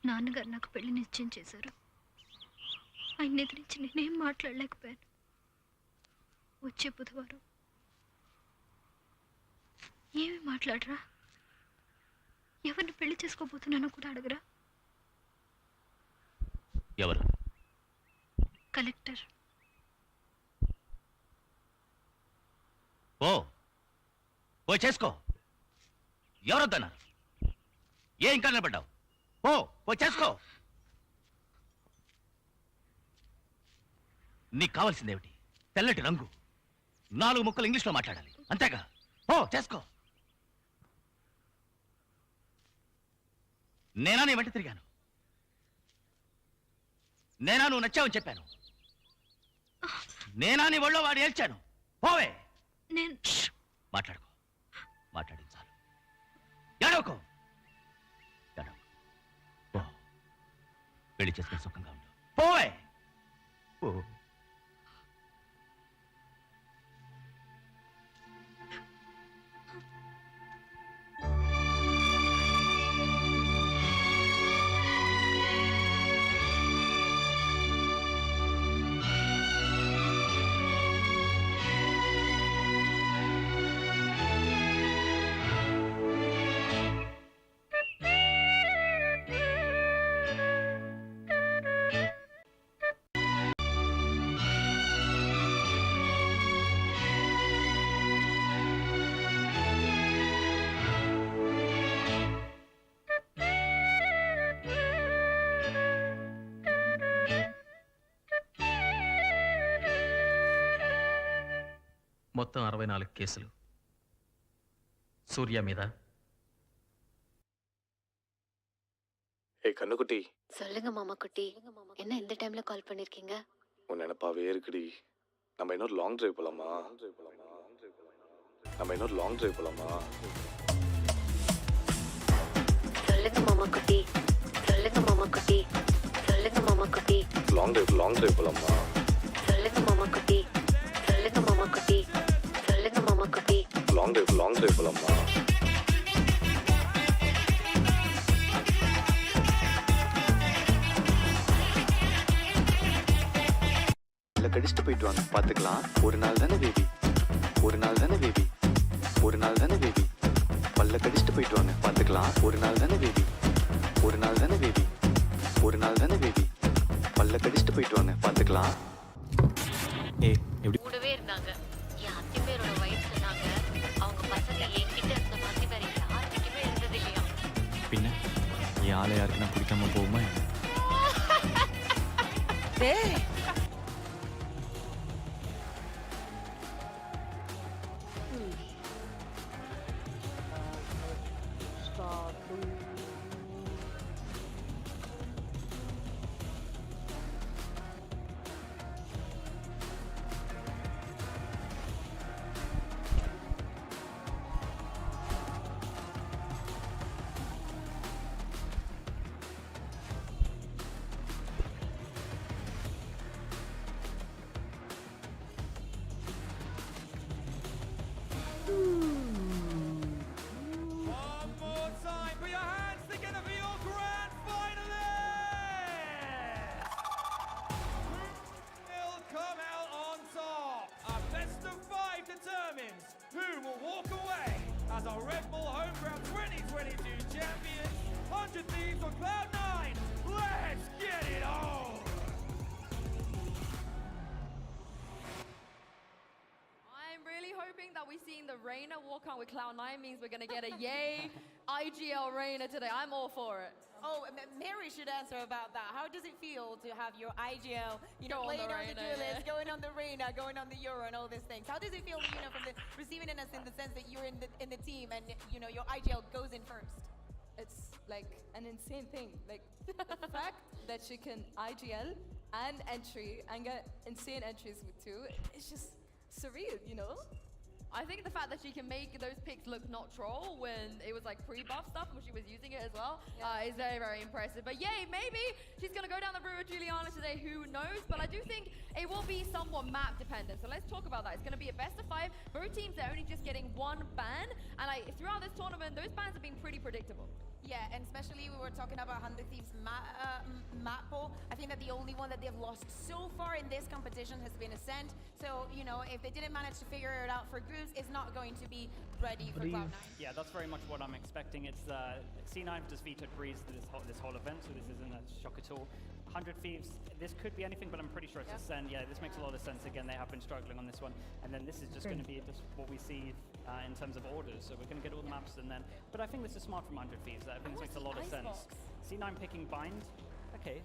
నాన్నగారు నాకు పెళ్లి నిశ్చయం చేశారు. ఆయన ఎదిరించి నేనేం మాట్లాడలేకపోయాను. వచ్చే బుధవారం ఏమి మాట్లాడరా? ఎవరిని పెళ్లి చేసుకోబోతున్నానో కూడా అడగరా? ఎవరు? కలెక్టర్. ఓ ఓ చేసుకో. ఎవరొద్దన్నారు? ఏ ఇంకా నిలబడ్డావు? ఓ ఓ చేసుకో. నీకు కావాల్సిందేమిటి? తెల్లటి రంగు, 4 ముక్కలు ఇంగ్లీష్లో మాట్లాడాలి, అంతేగా? ఓ చేసుకో. నేనా నీ వెంట తిరిగాను? నేనా నువ్వు నచ్చావని చెప్పాను? నేనా నీ ఒళ్ళో వాడు ఏల్చాను? పోవే. మాట్లాడుకో, మాట్లాడించాలి. ఏడవకో, ఏడవకో. పెళ్లి చేసుకుని సుఖంగా ఉండు. పోవే. పో. మొత్తం 64 కేసులు. சூர்யா மீதா. ஏய் கண்ணுக்குட்டி, சொல்லுங்க மாமா குட்டி, என்ன இந்த டைம்ல கால் பண்ணிருக்கீங்க? உன் நினைப்பாவே இருக்குடி. நம்ம இன்னொரு லாங் டிரைவ் போலாமா? சொல்லுங்க மாமா குட்டி, சொல்லுங்க மாமா குட்டி, சொல்லுங்க மாமா குட்டி. லாங் டிரைவ் போலாமா? சொல்லுங்க மாமா குட்டி, சொல்லுங்க மாமா குட்டி, சொல்லுங்க மாமா குட்டி. லாங் டிரைவ் போலாமா? இல்ல கடிச்சிட்டு போயிட்டு வாங்க, பாத்துக்கலாம். ஒரு நாள் தானே பேபி, ஒரு நாள் தானே பேபி, ஒரு நாள் தானே பேபி. பல்ல கடிச்சிட்டு போயிட்டு வாங்க, பாத்துக்கலாம். ஒரு நாள் தானே பேபி, ஒரு நாள் தானே பேபி, ஒரு நாள் தானே பேபி. பல்ல கடிச்சிட்டு போயிட்டு வாங்க, பாத்துக்கலாம். ஏய் எப்படி கூடவே இருந்தாங்க. என் அத்தை பேரோட வயசு சொன்னாங்க. அவங்க பசங்க என்கிட்ட இருந்த மாதிரி வேற யாருக்கிட்டயுமே இருந்தது இல்லையா? பின்ன என் ஆளை யாருக்குன்னா பிடிக்காம போகுமா? One more time, put your hands around with Cloud9 means we're gonna get a yay IGL Reina today. I'm all for it. Oh, Mary should answer about that. How does it feel to have your IGL, playing on the duelist, going on the Reina, going on the Euro, and all these things? How does it feel, from the receiving it in the sense that you're in the team and your IGL goes in first? It's like an insane thing. Like the fact that she can IGL and entry and get insane entries with two, it's just surreal, I think the fact that she can make those picks look not troll when it was like pre-buff stuff when she was using it as well is very, very impressive. But yay, maybe she's going to go down the route with Juliana today, who knows? But I do think it will be somewhat map dependent. So let's talk about that. It's going to be a best of 5. Both teams are only just getting one ban. And throughout this tournament, those bans have been pretty predictable. Yeah, and especially we were talking about 100 Thieves map pool. I think that the only one that they've lost so far in this competition has been Ascent. So, if they didn't manage to figure it out for groups, it's not going to be ready for Cloud9. Yeah, that's very much what I'm expecting. It's C9 defeated Breeze this whole event, so this isn't a shock at all. 100 Thieves, this could be anything, but I'm pretty sure it's Ascent. Yeah, this makes a lot of sense. Again, they have been struggling on this one. And then this is just going to be just what we see in terms of orders. So we're going to get all the maps and then... But I think this is smart from 100 Thieves. I think this makes a lot of sense. C9 picking Bind. Okay,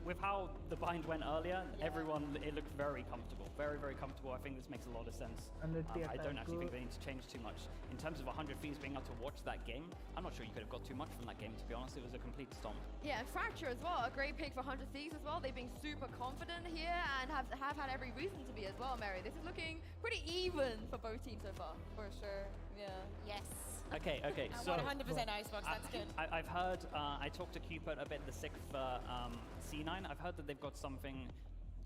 with how the bind went earlier, it looked very comfortable. Very, very comfortable. I think this makes a lot of sense. I don't actually think they need to change too much. In terms of 100 Thieves being able to watch that game, I'm not sure you could have got too much from that game, to be honest. It was a complete stomp. Yeah, and Fracture as well, a great pick for 100 Thieves as well. They've been super confident here and have had every reason to be as well, Mary. This is looking pretty even for both teams so far. For sure, yeah. Yes. Okay, so 100% Icebox, that's good. I've heard, I talked to Cupid a bit the sick for C9. I've heard that they've got something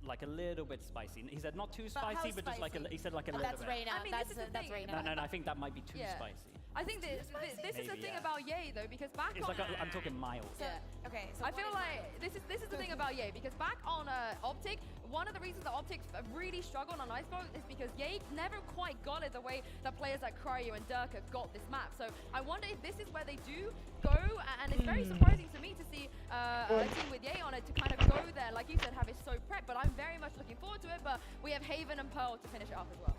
like a little bit spicy. He said not too spicy, but just like he said like a little bit. That's Reina. I mean, that's Reina. No, I think that might be too spicy. I think this is the thing about Yay though, because back it's on... like I'm talking mild. Yeah. Okay, so I feel like this is the thing about Yay, because back on Optic, one of the reasons that Optic really struggled on Icebox is because Yay never quite got it the way that players like Cryo and Durka got this map. So I wonder if this is where they do go, and it's very surprising to me to see a team with Yay on it to kind of go there, like you said, have it so prepped. But I'm very much looking forward to it. But we have Haven and Pearl to finish it up as well.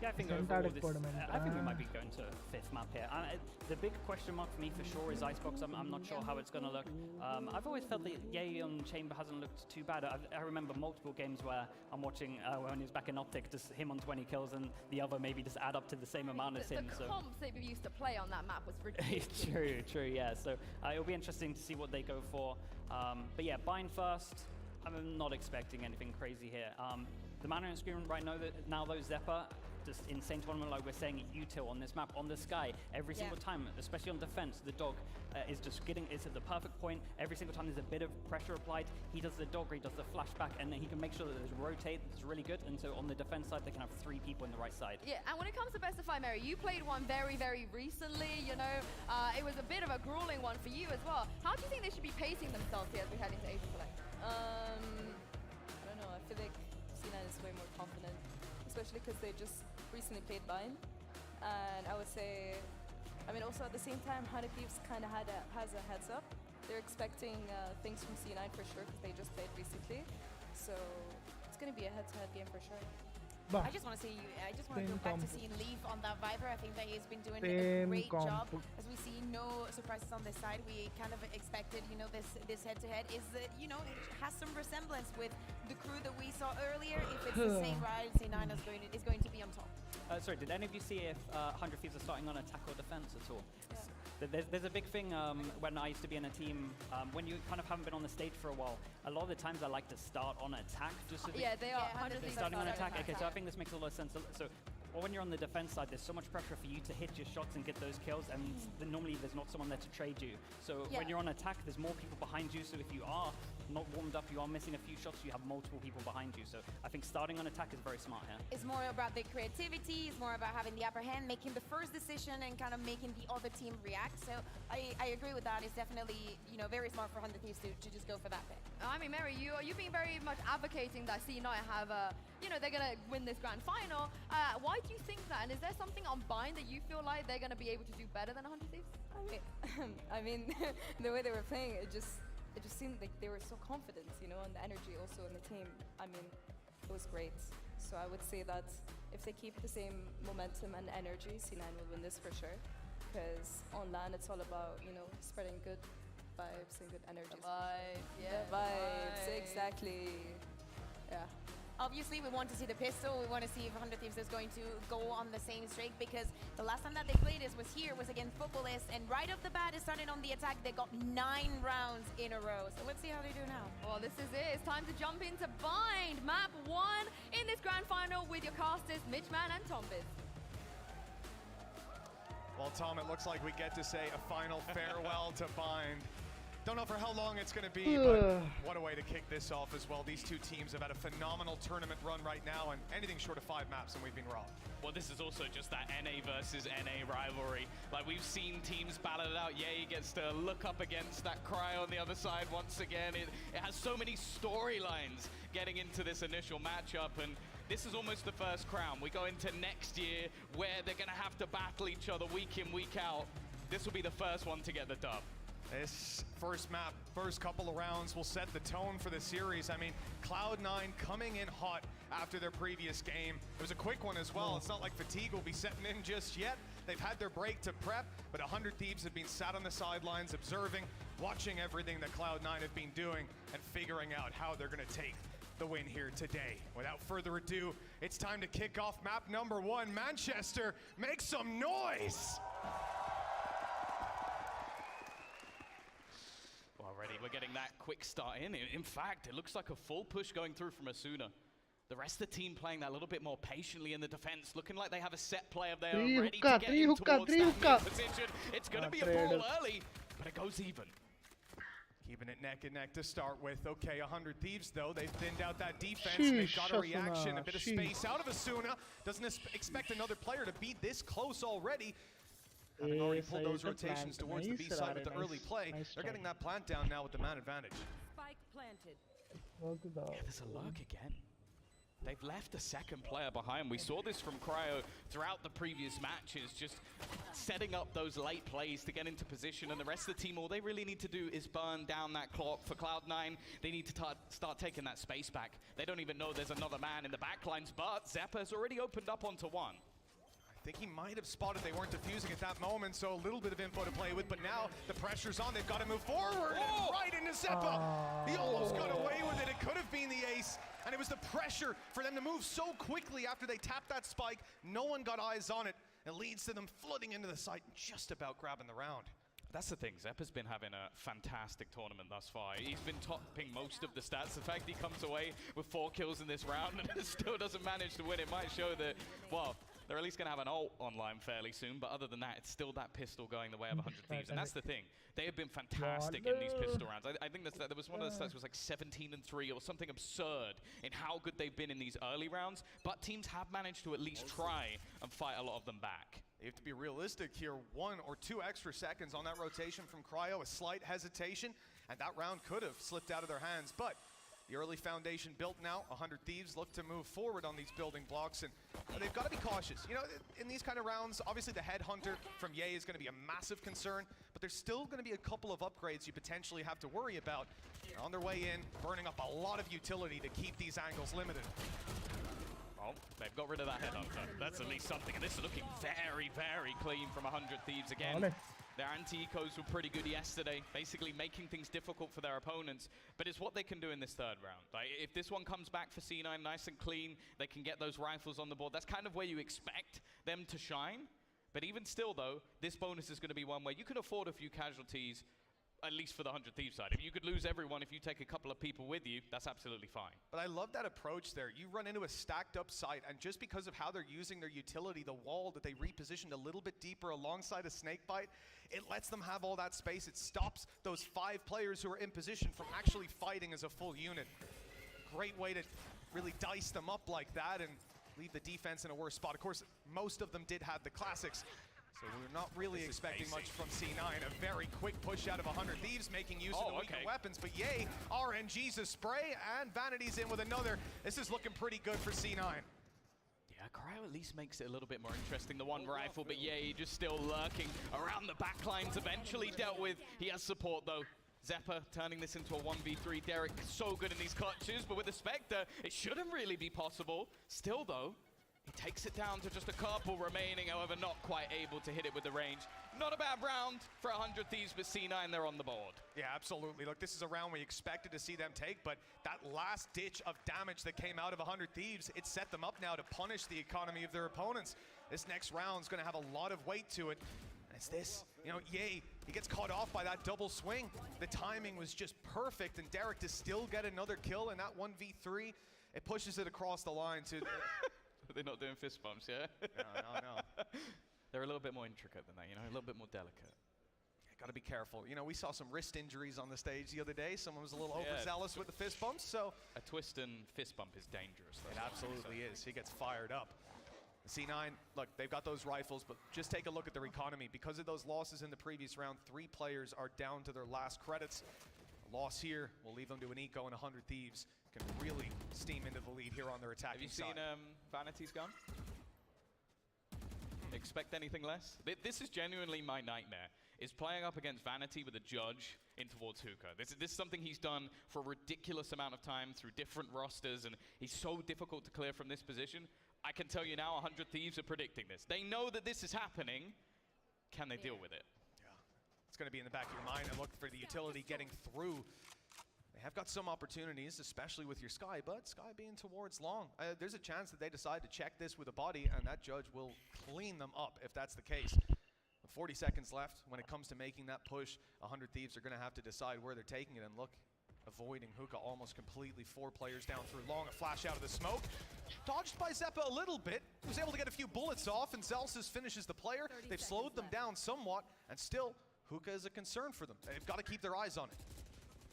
Yeah, I think overall I think we might be going to 5th map here. The big question mark for me for sure is Icebox. I'm not sure how it's going to look. I've always felt that Yay on Chamber hasn't looked too bad. I remember multiple games where I'm watching when he was back in Optic, just him on 20 kills and the other maybe just add up to the same amount as him. The comps that we used to play on that map was ridiculous. True, yeah. So it'll be interesting to see what they go for. But yeah, Bind first. I'm not expecting anything crazy here. The Manor and Scream right now though, Zeppa, just insane tournament like we're saying, util on this map, on the Sky, every single time, especially on defense, the dog is just it's at the perfect point. Every single time there's a bit of pressure applied, he does the dog, he does the flashback, and then he can make sure that there's rotate, that's really good, and so on the defense side, they can have 3 people in the right side. Yeah, and when it comes to Best of 5, Mary, you played one very, very recently, it was a bit of a grueling one for you as well. How do you think they should be pacing themselves here as we head into Asian Select? I don't know, I feel like C9 is way more confident, especially because they just recently played Bind, and I would say, also at the same time, 100 Thieves kind of has a heads up. They're expecting things from C9 for sure because they just played recently, so it's going to be a head-to-head game for sure. I just want to go back to seeing Leaf on that Viper. I think that he's been doing a great job. As we see, no surprises on this side. We kind of expected, this head-to-head is, it has some resemblance with the crew that we saw earlier. If it's the same ride, C9 is going to be on top. Sorry, did any of you see if 100 Thieves are starting on attack or defense at all? There's a big thing when I used to be in a team, when you kind of haven't been on the stage for a while, a lot of the times I like to start on attack. Just so they are 100 Thieves starting on attack. Okay, so I think this makes a lot of sense. So when you're on the defense side, there's so much pressure for you to hit your shots and get those kills, and normally there's not someone there to trade you. So when you're on attack, there's more people behind you, so if you are not warmed up, you are missing a few shots, you have multiple people behind you. So I think starting on attack is very smart here. It's more about the creativity, it's more about having the upper hand, making the first decision and kind of making the other team react. So I agree with that. It's definitely, very smart for 100 Thieves to just go for that pick. I mean, Mary, you've been very much advocating that C9 have they're going to win this grand final. Why do you think that? And is there something on Bind that you feel like they're going to be able to do better than 100 Thieves? I mean, the way they were playing, it just seemed like they were so confident, and the energy also in the team. I mean, it was great. So I would say that if they keep the same momentum and energy, C9 will win this for sure. Because on LAN, it's all about, you know, spreading good vibes and good energy. The vibes, yeah. The vibes, exactly. Yeah. Obviously, we want to see the pistol. We want to see if 100 Thieves is going to go on the same streak, because the last time that they played this was against Footballist, and right off the bat, it started on the attack. They got 9 rounds in a row. So let's see how they do now. Well, this is it. It's time to jump into Bind, map 1 in this grand final with your casters, Mitchman and Tombiz. Well, Tom, it looks like we get to say a final farewell to Bind. Don't know for how long it's going to be, but what a way to kick this off as well. These two teams have had a phenomenal tournament run right now, and anything short of 5 maps, and we've been robbed. Well, this is also just that NA versus NA rivalry. Like, we've seen teams battle it out. Ye gets to look up against that Cry on the other side once again. It has so many storylines getting into this initial matchup, and this is almost the first crown. We go into next year where they're going to have to battle each other week in, week out. This will be the first one to get the dub. This first map, first couple of rounds will set the tone for the series. I mean, Cloud9 coming in hot after their previous game. It was a quick one as well. It's not like fatigue will be setting in just yet. They've had their break to prep, but 100 Thieves have been sat on the sidelines observing, watching everything that Cloud9 have been doing, and figuring out how they're going to take the win here today. Without further ado, it's time to kick off map number 1. Manchester, make some noise! Already, we're getting that quick start in. In fact, it looks like a full push going through from Asuna. The rest of the team playing that a little bit more patiently in the defense, looking like they have a set play of their own ready to get in towards that mid position. It's going to be a ball early, but it goes even. Keeping it neck and neck to start with. Okay, 100 Thieves though, they've thinned out that defense. They've got a reaction, a bit of space out of Asuna. Doesn't expect another player to be this close already. Having already pulled those rotations towards the B side with the early play, they're getting that plant down now with the man advantage. Spike planted. Yeah, there's a lurk again. They've left a second player behind. We saw this from Cryo throughout the previous matches, just setting up those late plays to get into position, and the rest of the team, all they really need to do is burn down that clock. For Cloud9, they need to start taking that space back. They don't even know there's another man in the backlines, but Zeppa's already opened up onto one. I think he might have spotted they weren't defusing at that moment, so a little bit of info to play with, but now the pressure's on. They've got to move forward, and right into Zeppa. He almost got away with it. It could have been the ace, and it was the pressure for them to move so quickly after they tapped that spike. No one got eyes on it. It leads to them flooding into the site and just about grabbing the round. That's the thing, Zeppa's been having a fantastic tournament thus far. He's been topping most of the stats. The fact he comes away with 4 kills in this round and still doesn't manage to win, it might show that, well, they're at least going to have an ult online fairly soon, but other than that, it's still that pistol going the way of 100 Thieves, and that's the thing. They have been fantastic in these pistol rounds. I think there was one of the stats was like 17-3 or something absurd in how good they've been in these early rounds, but teams have managed to at least try and fight a lot of them back. You have to be realistic here. 1 or 2 extra seconds on that rotation from Cryo, a slight hesitation, and that round could have slipped out of their hands, but the early foundation built now. 100 Thieves look to move forward on these building blocks, and they've got to be cautious. You know, in these kind of rounds, obviously the headhunter from Ye is going to be a massive concern, but there's still going to be a couple of upgrades you potentially have to worry about. They're on their way in, burning up a lot of utility to keep these angles limited. Well, they've got rid of that headhunter. That's at least something, and this is looking very, very clean from 100 Thieves again. Their anti-ecos were pretty good yesterday, basically making things difficult for their opponents, but it's what they can do in this third round. Like, if this one comes back for C9 nice and clean, they can get those rifles on the board. That's kind of where you expect them to shine. But even still, though, this bonus is going to be one where you can afford a few casualties, at least for the 100 Thieves side. If you could lose everyone, if you take a couple of people with you, that's absolutely fine. But I love that approach there. You run into a stacked up site, and just because of how they're using their utility, the wall that they repositioned a little bit deeper alongside a snakebite, it lets them have all that space. It stops those 5 players who are in position from actually fighting as a full unit. Great way to really dice them up like that and leave the defense in a worse spot. Of course, most of them did have the classics, so we're not really expecting much from C9. A very quick push out of 100 Thieves, making use of the weaker weapons. But Ye, RNG's a spray, and Vanity's in with another. This is looking pretty good for C9. Yeah, Cryo at least makes it a little bit more interesting. The one rifle, but Ye just still lurking around the backlines, eventually dealt with. He has support, though. Zeppa turning this into a 1v3. Derek so good in these clutches, but with the Spectre, it shouldn't really be possible. Still though, he takes it down to just a couple remaining, however not quite able to hit it with the range. Not a bad round for 100 Thieves, but C9, they're on the board. Yeah, absolutely. Look, this is a round we expected to see them take, but that last ditch of damage that came out of 100 Thieves, it set them up now to punish the economy of their opponents. This next round is going to have a lot of weight to it. And it's this, you know, Ye, he gets caught off by that double swing. The timing was just perfect, and Derek to still get another kill in that 1v3, it pushes it across the line to... They're not doing fist bumps, yeah? No. They're a little bit more intricate than that, you know, a little bit more delicate. Got to be careful. You know, we saw some wrist injuries on the stage the other day. Someone was a little overzealous with the fist bumps, so... A twist and fist bump is dangerous. It absolutely is. He gets fired up. C9, look, they've got those rifles, but just take a look at their economy. Because of those losses in the previous round, 3 players are down to their last credits. A loss here will leave them to an eco, and 100 Thieves can really steam into the lead here on their attacking side. Have you seen Vanity's gun? Expect anything less? This is genuinely my nightmare, is playing up against Vanity with a judge in towards Hookah. This is something he's done for a ridiculous amount of time through different rosters, and he's so difficult to clear from this position. I can tell you now, 100 Thieves are predicting this. They know that this is happening. Can they deal with it? Yeah, it's going to be in the back of your mind and look for the utility getting through. They have got some opportunities, especially with your Sky, but Sky being towards long. There's a chance that they decide to check this with a body, and that judge will clean them up if that's the case. 40 seconds left. When it comes to making that push, 100 Thieves are going to have to decide where they're taking it, and look, avoiding Hookah almost completely. 4 players down through long, a flash out of the smoke. Dodged by Zeppa a little bit. He was able to get a few bullets off, and Zelsis finishes the player. They've slowed them down somewhat, and still, Hookah is a concern for them. They've got to keep their eyes on it.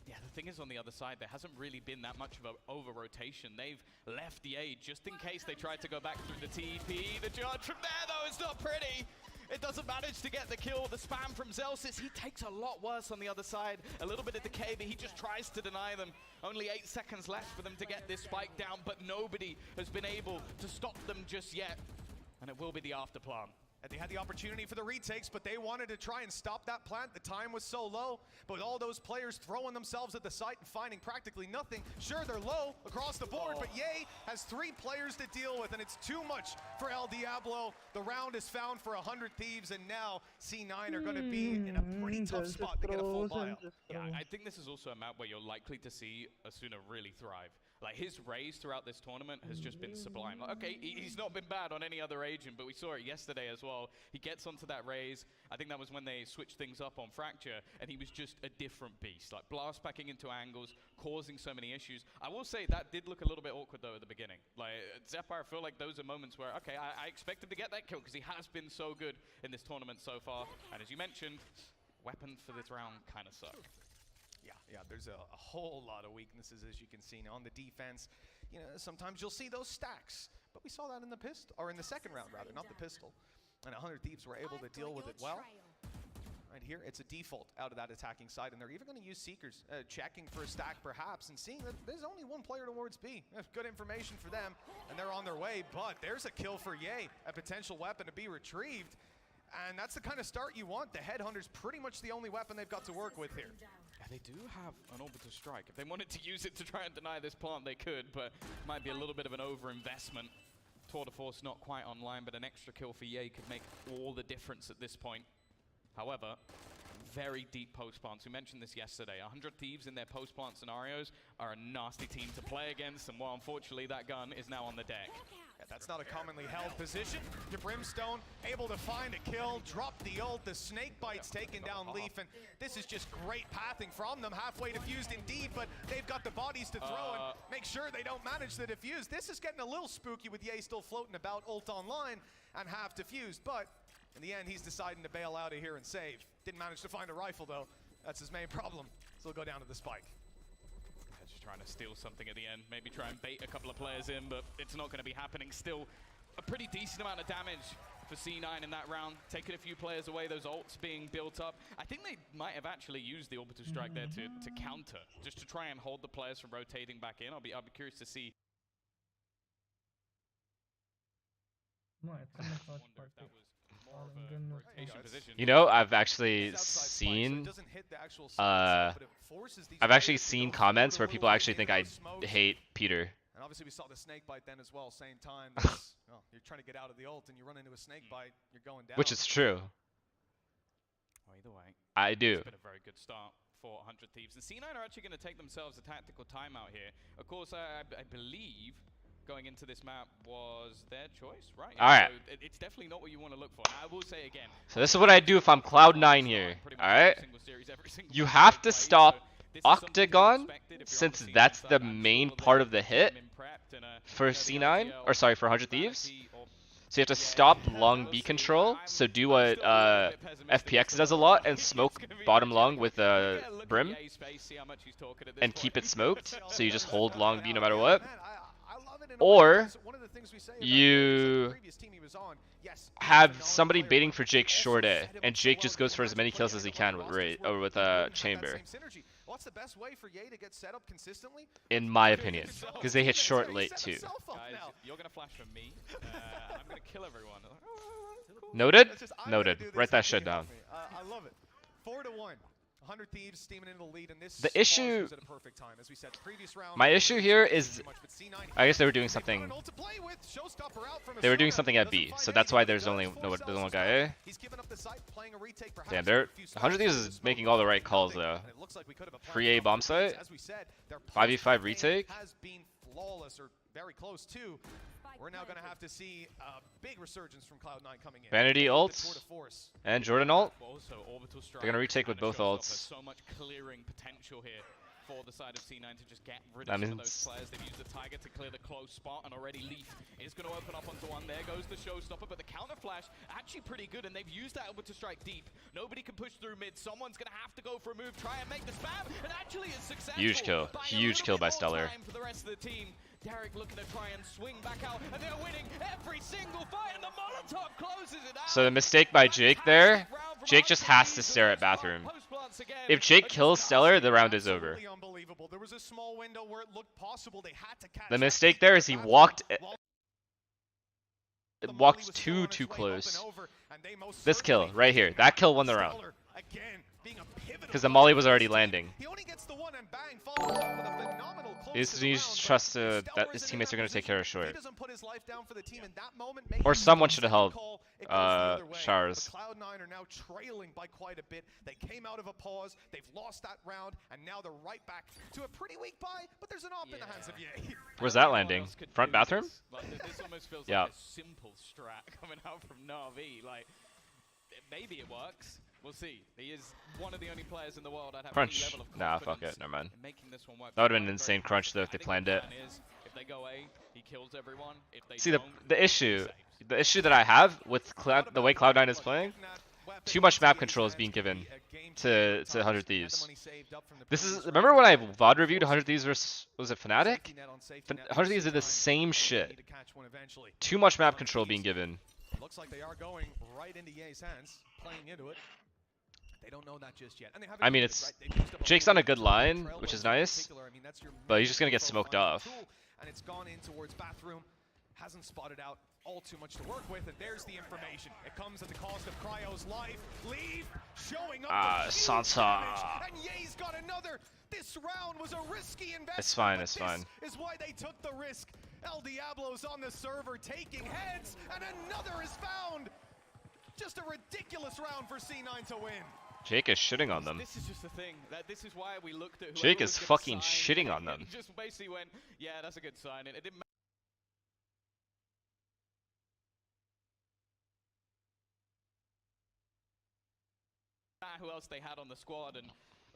Yeah, the thing is on the other side, there hasn't really been that much of an over-rotation. They've left the A just in case they tried to go back through the TP. The judge from there, though, is not pretty. It doesn't manage to get the kill. The spam from Zelsis, he takes a lot worse on the other side. A little bit of decay, but he just tries to deny them. Only 8 seconds left for them to get this spike down, but nobody has been able to stop them just yet. And it will be the after plan. And they had the opportunity for the retakes, but they wanted to try and stop that plant. The time was so low, but all those players throwing themselves at the site and finding practically nothing. Sure, they're low across the board, but Ye has 3 players to deal with, and it's too much for El Diablo. The round is found for 100 Thieves, and now C9 are going to be in a pretty tough spot to get a full buyout. Yeah, I think this is also a map where you're likely to see Asuna really thrive. Like, his raise throughout this tournament has just been sublime. Like, okay, he's not been bad on any other agent, but we saw it yesterday as well. He gets onto that raise. I think that was when they switched things up on Fracture, and he was just a different beast. Like, blast packing into angles, causing so many issues. I will say that did look a little bit awkward, though, at the beginning. Like, Zephyr, I feel like those are moments where, okay, I expect him to get that kill because he has been so good in this tournament so far. And as you mentioned, weapons for this round kind of suck. Yeah, there's a whole lot of weaknesses, as you can see now on the defense. You know, sometimes you'll see those stacks, but we saw that in the pistol, or in the second round rather, not the pistol. And 100 Thieves were able to deal with it well. Right here, it's a default out of that attacking side, and they're even going to use Seekers, checking for a stack perhaps, and seeing that there's only 1 player towards B. Good information for them, and they're on their way, but there's a kill for Ye, a potential weapon to be retrieved. And that's the kind of start you want. The Headhunter's pretty much the only weapon they've got to work with here. Yeah, they do have an orbital strike. If they wanted to use it to try and deny this plant, they could, but might be a little bit of an over-investment. Tour de Force not quite online, but an extra kill for Ye could make all the difference at this point. However, very deep post plants. We mentioned this yesterday. 100 Thieves in their post plant scenarios are a nasty team to play against, and well, unfortunately, that gun is now on the deck. Yeah, that's not a commonly held position. Your Brimstone able to find a kill, drop the ult, the snake bites taking down Leaf, and this is just great pathing from them. Halfway defused indeed, but they've got the bodies to throw and make sure they don't manage the defuse. This is getting a little spooky with Ye still floating about, ult online and half defused, but in the end, he's deciding to bail out of here and save. Didn't manage to find a rifle though. That's his main problem. So he'll go down to the spike. Just trying to steal something at the end, maybe try and bait a couple of players in, but it's not going to be happening. Still, a pretty decent amount of damage for C9 in that round, taking a few players away, those ults being built up. I think they might have actually used the orbital strike there to counter, just to try and hold the players from rotating back in. I'll be curious to see. No, it's not I wonder if that was You know, I've actually seen comments where people actually think I hate Peter. And obviously we saw the snake bite then as well, same time. Well, you're trying to get out of the ult and you run into a snake bite, you're going down. Which is true. Well, either way, I do. It's been a very good start for 100 Thieves. And C9 are actually going to take themselves a tactical timeout here. Of course, I believe going into this map was their choice, right? Alright. So it's definitely not what you want to look for. I will say again. So this is what I do if I'm Cloud9 here. Alright? You have to stop Octagon, since that's the main part of the hit for C9, or sorry, for 100 Thieves. So you have to stop long B control, so do what FPX does a lot, and smoke bottom long with Brim, and keep it smoked, so you just hold long B no matter what. Or you have somebody baiting for Jake short A, and Jake just goes for as many kills as he can with Chamber. What's the best way for Ye to get set up consistently? In my opinion, because they hit short late too. Guys, you're gonna flash for me. I'm gonna kill everyone. Noted? Noted. Write that shit down. I love it. 4-1. 100 Thieves steaming into the lead, and this the issue, at a perfect time. As we said, previous round, my issue here is, I guess they were doing something. They were doing something at B, so that's why there's only one guy A. Damn, 100 Thieves is making all the right calls though. Free A bomb site, 5v5 retake. Flawless or very close to. We're now going to have to see a big resurgence from Cloud9 coming in. Vanity ults and Jordan ult. They're going to retake with both ults. So much clearing potential here for the side of C9 to just get rid of some of those players. They've used the Tiger to clear the close spot, and already Leaf is going to open up onto one. There goes the showstopper, but the counter flash actually pretty good, and they've used that to strike deep. Nobody can push through mid. Someone's going to have to go for a move, try and make the spam, and actually it's successful. Huge kill. Huge kill by Stellar. For the rest of the team. Derek looking to try and swing back out, and they're winning every single fight, and the Molotov closes it out. So the mistake by Jake there, Jake just has to stare at bathroom. If Jake kills Stellar, the round is over. The mistake there is he walked too close. This kill right here, that kill won the round. Because the molly was already landing. He just trusts that his teammates are going to take care of short. Or someone should have held Showers. Cloud9 are now trailing by quite a bit. They came out of a pause, they've lost that round, and now they're right back to a pretty weak buy, but there's an op in the hands of Ye. Where's that landing? Front bathroom? This almost feels yeah. like a simple strat coming out from Na'Vi. Like, maybe it works. We'll see. He is one of the only players in the world I'd have any level of nah, fuck it. Never mind. This one work. That would have been an insane crunch though if they planned it. If they go A, he kills everyone. If they see the issue that I have with the way Cloud9 is playing, too much map control is being given to 100 Thieves. This is, remember when I VOD reviewed 100 Thieves versus, was it Fnatic? 100 Thieves did the same shit. Too much map control being given. Looks like they are going right into Ye's hands, playing into it. They don't know that just yet. And they I mean, it's Jake's on a good line, which is nice, but he's just gonna get smoked off. And it's gone in towards bathroom. Hasn't spotted out all too much to work with, and there's the information. It comes at the cost of Cryo's life. Leave, showing up. Sansa. And Ye's got another. This round was a risky investment. It's fine. It's fine. This is why they took the risk. El Diablo's on the server taking heads, and another is found. Just a ridiculous round for C9 to win. Jake is shitting on them. This is just the thing. This is why we looked at Jake is fucking shitting on them. He just basically went, yeah, that's a good sign. It didn't matter who else they had on the squad, and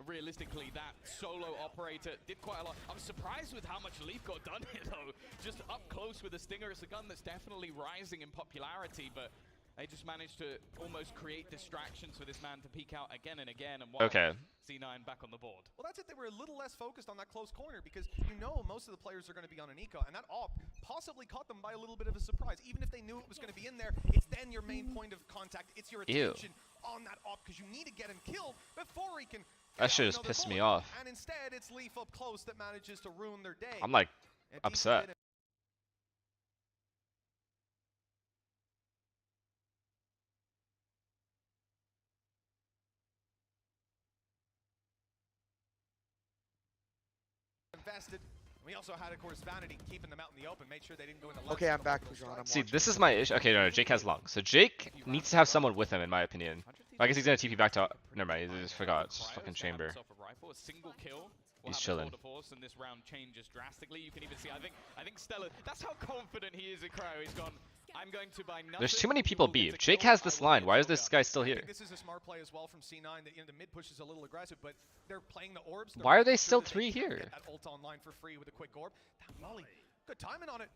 realistically, that solo operator did quite a lot. I was surprised with how much Leaf got done here, though. Just up close with the Stinger. It's a gun that's definitely rising in popularity, but they just managed to almost create distractions for this man to peek out again and again. And okay. C9 back on the board. Well, that's it. They were a little less focused on that close corner because you know most of the players are going to be on an eco, and that op possibly caught them by a little bit of a surprise. Even if they knew it was going to be in there, it's then your main point of contact. It's your attention on that op because you need to get him killed before he can. That shit just pissed me off. And instead, it's Leaf up close that manages to ruin their day. I'm like upset. tested. We also had, of course, Vanity keeping them out in the open, made sure they didn't go into Okay, I'm back, Pujan. See, this is my issue. Okay, no, Jake has long. So Jake needs to have someone with him, in my opinion. I guess he's gonna TP back to. Never mind, he just forgot. It's just fucking chamber. He's chilling. And this round changes drastically. You can even see, I think Stella, that's how confident he is in Cryo. He's gone, I'm going to buy nothing. There's too many people B. If Jake has this line, why is this guy still here? This is a smart play as well from C9. That, you know, the mid push is a little aggressive, but they're playing the orbs. Why are they still 3 here? That ult online for free with a quick orb. That molly, good timing on it.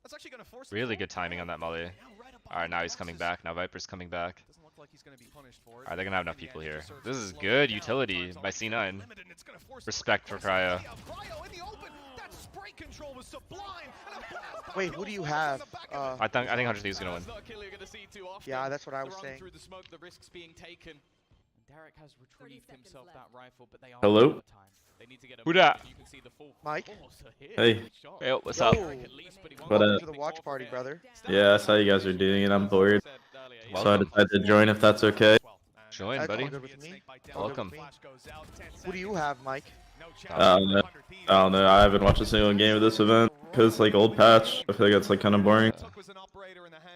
That's actually going to force. Really good timing on that molly. Alright, now he's coming back. Now Viper's coming back. Doesn't look like he's going to be punished for it. Alright, they're gonna have enough people here. This is good utility by C9. Respect for Cryo. Wait, who do you have? I think 100 Thieves is gonna win. Yeah, that's what I was saying. Derek has retrieved himself that rifle, but they are Hello? They need to get Who dat? You can see the full Mike? Hey. Hey, what's up? What Welcome to the watch party, brother. Yeah, that's how you guys are doing it. I'm bored. So I Welcome. decided to join if that's okay. Join, That's buddy. all good with me. Welcome. Who do you have, Mike? I don't know. I haven't watched a single game of this event because like old patch. I feel like it's like kind of boring.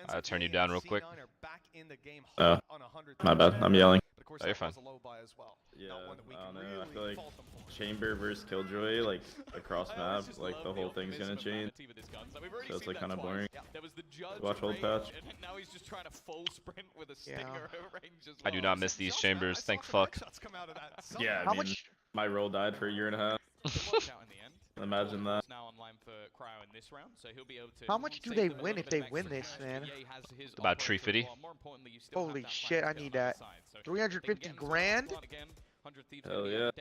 I'll turn you down real quick. Oh, my bad. I'm yelling. Oh, you're fine. Yeah, I don't know. I feel like Chamber versus Killjoy, like across map, like the whole thing's gonna change. So it's like kind of boring. Watch old patch. I do not miss these chambers. Thank fuck. Yeah, I mean, my role died for a year and a half. Imagine that. How much do they win if they win this, man? About 350. Holy shit, I need that. 350 grand? Hell yeah.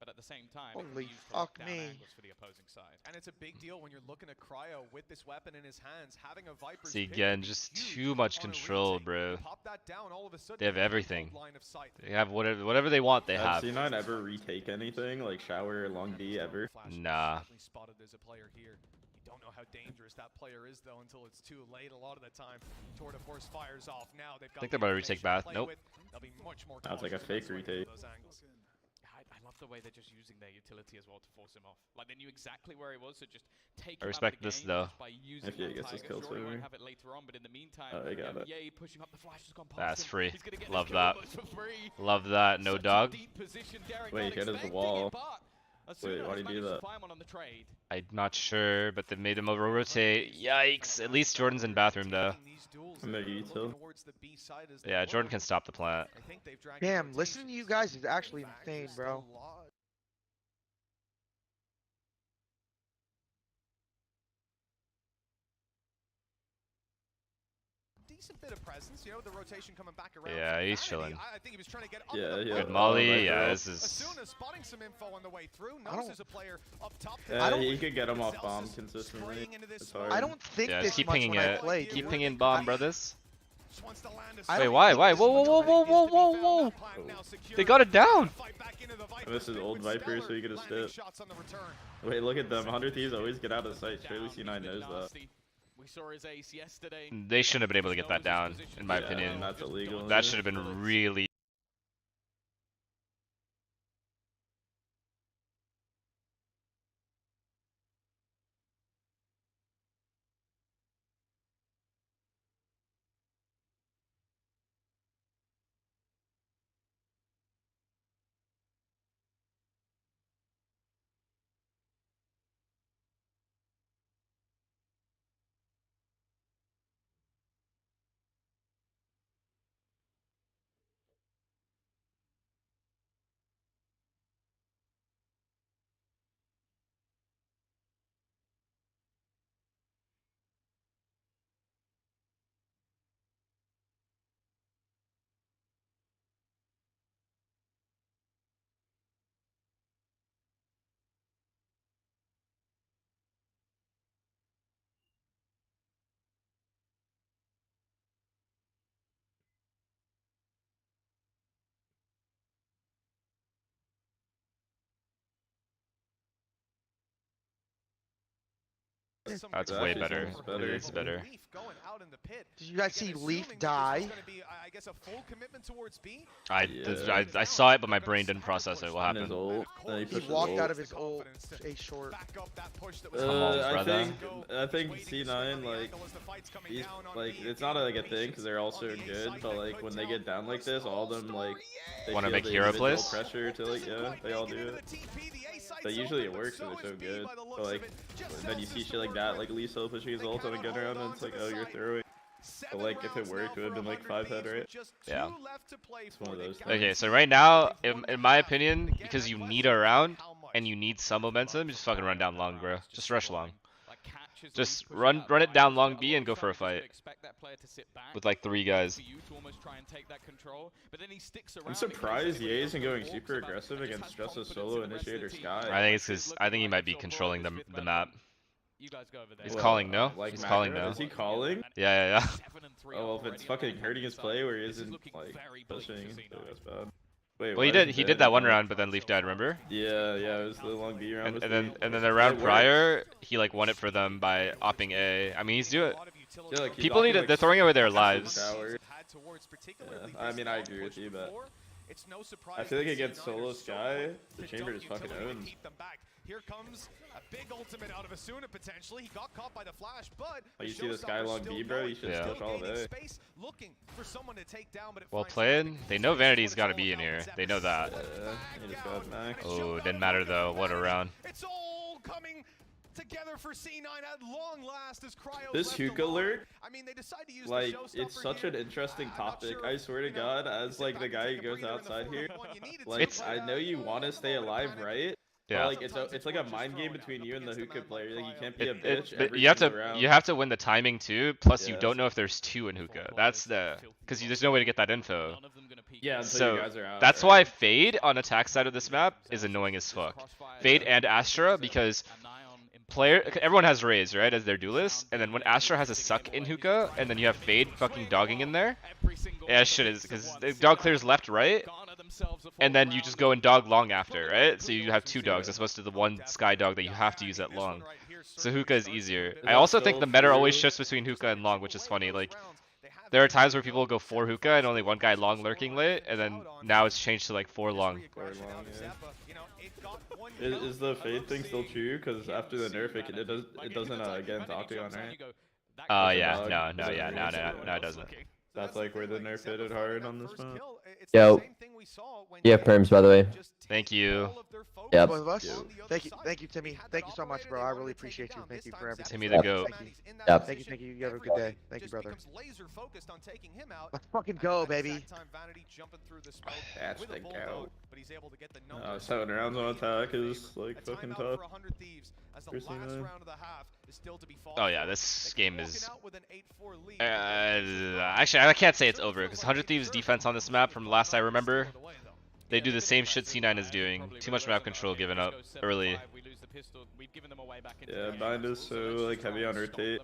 But at the same time, holy fuck me. And it's a big deal when you're looking at Cryo with this weapon in his hands, having a Viper. See, again, just too much control, bro. They have everything. They have whatever they want, they have. Have C9 ever retake anything, like Shower or Long D ever? Nah. Spotted as a player here. You don't know how dangerous that player is, though, until it's too late. A lot of the time, Tour de Force fires off. Now they've got. I think they're about to retake Bath. Nope. That's like a fake retake. I love the way they're just using their utility as well to force him off. Like they knew exactly where he was, so just take him I respect out of the this game though. by using If he that gets his Tiger. kill Sure, he too. might have it later on, but in the meantime, Oh, they got it. Yay pushing up the flash has gone past That's him. free. He's gonna get Love this that. kill for free. Love that. No Such a dog. deep position, Derek Wait, not he hit his expecting wall. it, but as soon Wait, as why'd he managed do to that? find one on the trade. I'm not sure, but they made him over-rotate. Yikes. At least Jordan's in bathroom though. Maybe util. Yeah, Jordan can stop the plant. Damn, listening to you guys is actually insane, bro. Decent bit of presence, you know, the rotation coming back around. Yeah, he's chilling. I think he was trying to get up Yeah, yeah. Good molly. Oh, Yeah, bro. this is. As soon as spotting some info on the way through, notices a player up top. Yeah, he could get him off bomb consistently. It's hard. I don't think Yeah, this keep much pinging when I it. play, Keep dude. pinging bomb, brothers. I Wait, don't why? think Why? this Whoa, whoa, much whoa, when I whoa, whoa, whoa, whoa! They got it down. This is old Viper, so you get a step. Wait, look at them. 100 Thieves always get out of sight. Surely C9 knows that. We saw his ace yesterday. They shouldn't have been able to get that down, in my Yeah, opinion. that's illegal. That should have been really. That's way better. It's better. Did you guys see Leaf die? I saw it, but my brain didn't process it. What happened? He walked out of his ult. A short. I think C9 like he's like it's not like a thing because they're all so good, but like when they get down like this, all of them like they want to feel make the hero individual plays. Pressure to like they all do it. But usually it works because they're so good. But like then you see shit like that, like Lisa pushing his ult on a gun around, and it's like, oh, you're throwing. But like if it worked, it would have been like 5 head, right? Yeah. It's one of those things. Okay, so right now, in my opinion, because you need a round and you need some momentum, just fucking run down long, bro. Just rush long. Just run it down long B and go for a fight with like 3 guys. I'm surprised Ye isn't going super aggressive against just a solo initiator Sky. I think it's because I think he might be controlling the map. You guys go over there. He's calling no. Like He's calling macro? no. Is he calling? Yeah. Oh, well, if it's fucking hurting his play where he isn't like pushing, that's bad. Wait, well, he did that one round, but then Leaf died. Remember? Yeah, it was the long B round. And then the round prior, he like won it for them by opping A. I mean, he's doing. Yeah, like, People need it. They're throwing away their lives. Yeah, I mean, I agree with you, but I feel like against solo Sky, the chamber just fucking owns. Here comes a big ultimate out of Asuna potentially. He got caught by the flash, but you see the Sky long B, bro? You should push all day. Looking for someone to take down, but Well played. They know Vanity's got to be in here. They know that. Yeah, he just got max. Oh, didn't matter though. What a round. It's all coming together for C9 at long last as Cryo. This hookah lurk, I mean, they decide to use like, it's such an interesting topic. I swear to God, as like the guy who goes outside here, like, I know you want to stay alive, right? Yeah. But, like it's like a mind game between you and the hookah player. Like you can't be a bitch. But every you have single round. you have to win the timing too. Plus, you don't know if there's 2 in hookah. That's because there's no way to get that info. Yeah, so you guys are out, that's why Fade on attack side of this map is annoying as fuck. Fade and Astra, because everyone has Raze, right, as their duelist, and then when Astra has a suck in hookah, and then you have Fade fucking dogging in there, yeah, shit is because the dog clears left, right, and then you just go and dog long after, right? So you have 2 dogs as opposed to the one Sky dog that you have to use at long. So hookah is easier. I also think the meta always shifts between hookah and long, which is funny. Like, there are times where people go 4 hookah and only 1 guy long lurking late, and then now it's changed to like 4 long. 4 long, yeah. Is the Fade thing still true? Because after the nerf, it doesn't against Octagon, right? Yeah, no, it doesn't. That's like where the nerf hit it hard on this one. Yo. Yeah, perms, by the way. Thank you. Yep. Thank you, Timmy. Thank you so much, bro. I really appreciate you. Thank you for everything. Timmy the GOAT. Yep. Thank you. You have a good day. Thank you, brother. Let's fucking go, baby. That's the go. 7 rounds on attack is like fucking tough. Oh yeah, this game is. Actually, I can't say it's over because 100 Thieves defense on this map, from last I remember, they do the same shit C9 is doing. Too much map control given up early. Yeah, Bind is so like heavy on rotate.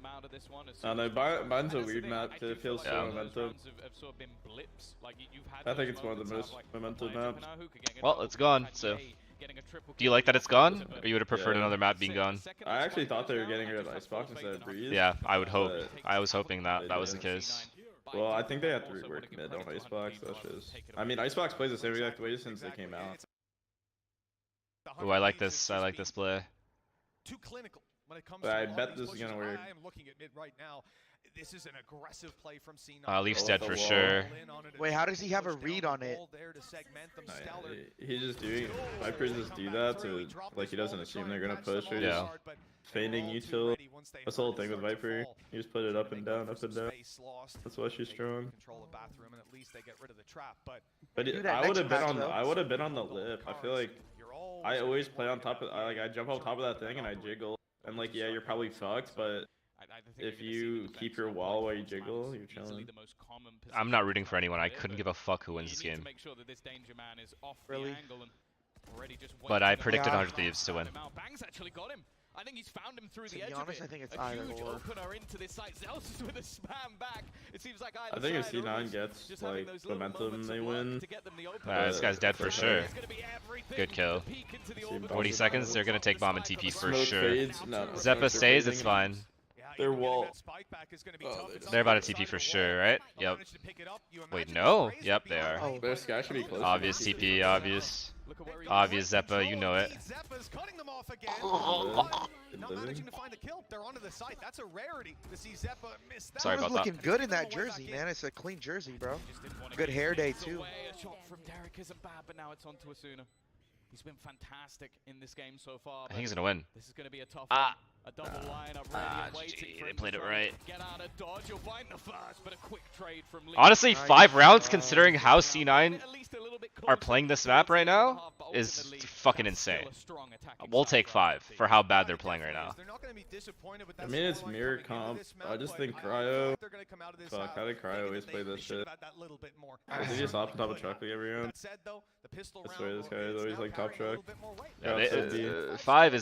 I know Bind's a weird map to feel so momentum. I think it's one of the most momentum maps. Well, it's gone. So, do you like that it's gone, or you would have preferred another map being gone? I actually thought they were getting rid of Icebox instead of Breeze. Yeah, I would hope. I was hoping that was the case. Well, I think they had to rework mid on Icebox. That's just. I mean, Icebox plays the same exact way since they came out. Oh, I like this. I like this play. Too clinical when it comes but I bet this is gonna work. I am looking at mid right now. This is an aggressive play from C9. Leaf's dead for sure. Wait, how does he have a read on it? He's just doing. Vipers just do that to like he doesn't assume they're gonna push or just feigning util. That's the whole thing with Viper. You just put it up and down, up and down. That's why she's strong. But I would have been on the lip. I feel like I always play on top of I jump on top of that thing and I jiggle. And like yeah, you're probably fucked, but if you keep your wall while you jiggle, you're chilling. I'm not rooting for anyone. I couldn't give a fuck who wins this game. Really? But I predicted 100 Thieves to win. I think he's found him through the edge honest, of it. I think it's a huge opener into this site. Zeus with a spam back. It seems like I think if C9 gets like momentum, they win. This guy's dead for sure. Good kill. 40 seconds, they're gonna take bomb and TP for Smoke sure. fades. No, Zeppa stays, it's fine. Their wall. They're about to TP for sure, right? Yep. Wait, no? Yep, they are. Oh, their sky should be close. Obvious TP, obvious. Obvious Zeppa, you know it. Not managing to find the kill. They're onto the site. That's a rarity to see Zeppa miss that. Sorry about that. Looking good in that jersey, man. It's a clean jersey, bro. Good hair day too. A shot from Derek isn't bad, but now it's on to Asuna. He's been fantastic in this game so far. I think he's gonna win. This is gonna be a tough one. A double lineup ready, waiting for they him played to it try right. and get out of dodge. You'll find the first, but a quick trade from Lee. Honestly, 5 rounds considering how C9 are playing this map right now is fucking insane. We'll take 5 for how bad they're playing right now. I mean, it's mirror comp. I just think Cryo. Fuck, how did Cryo always play this shit? Does he just opt on top of truck like every round? I swear, this guy is always like top truck. Yeah, 5 is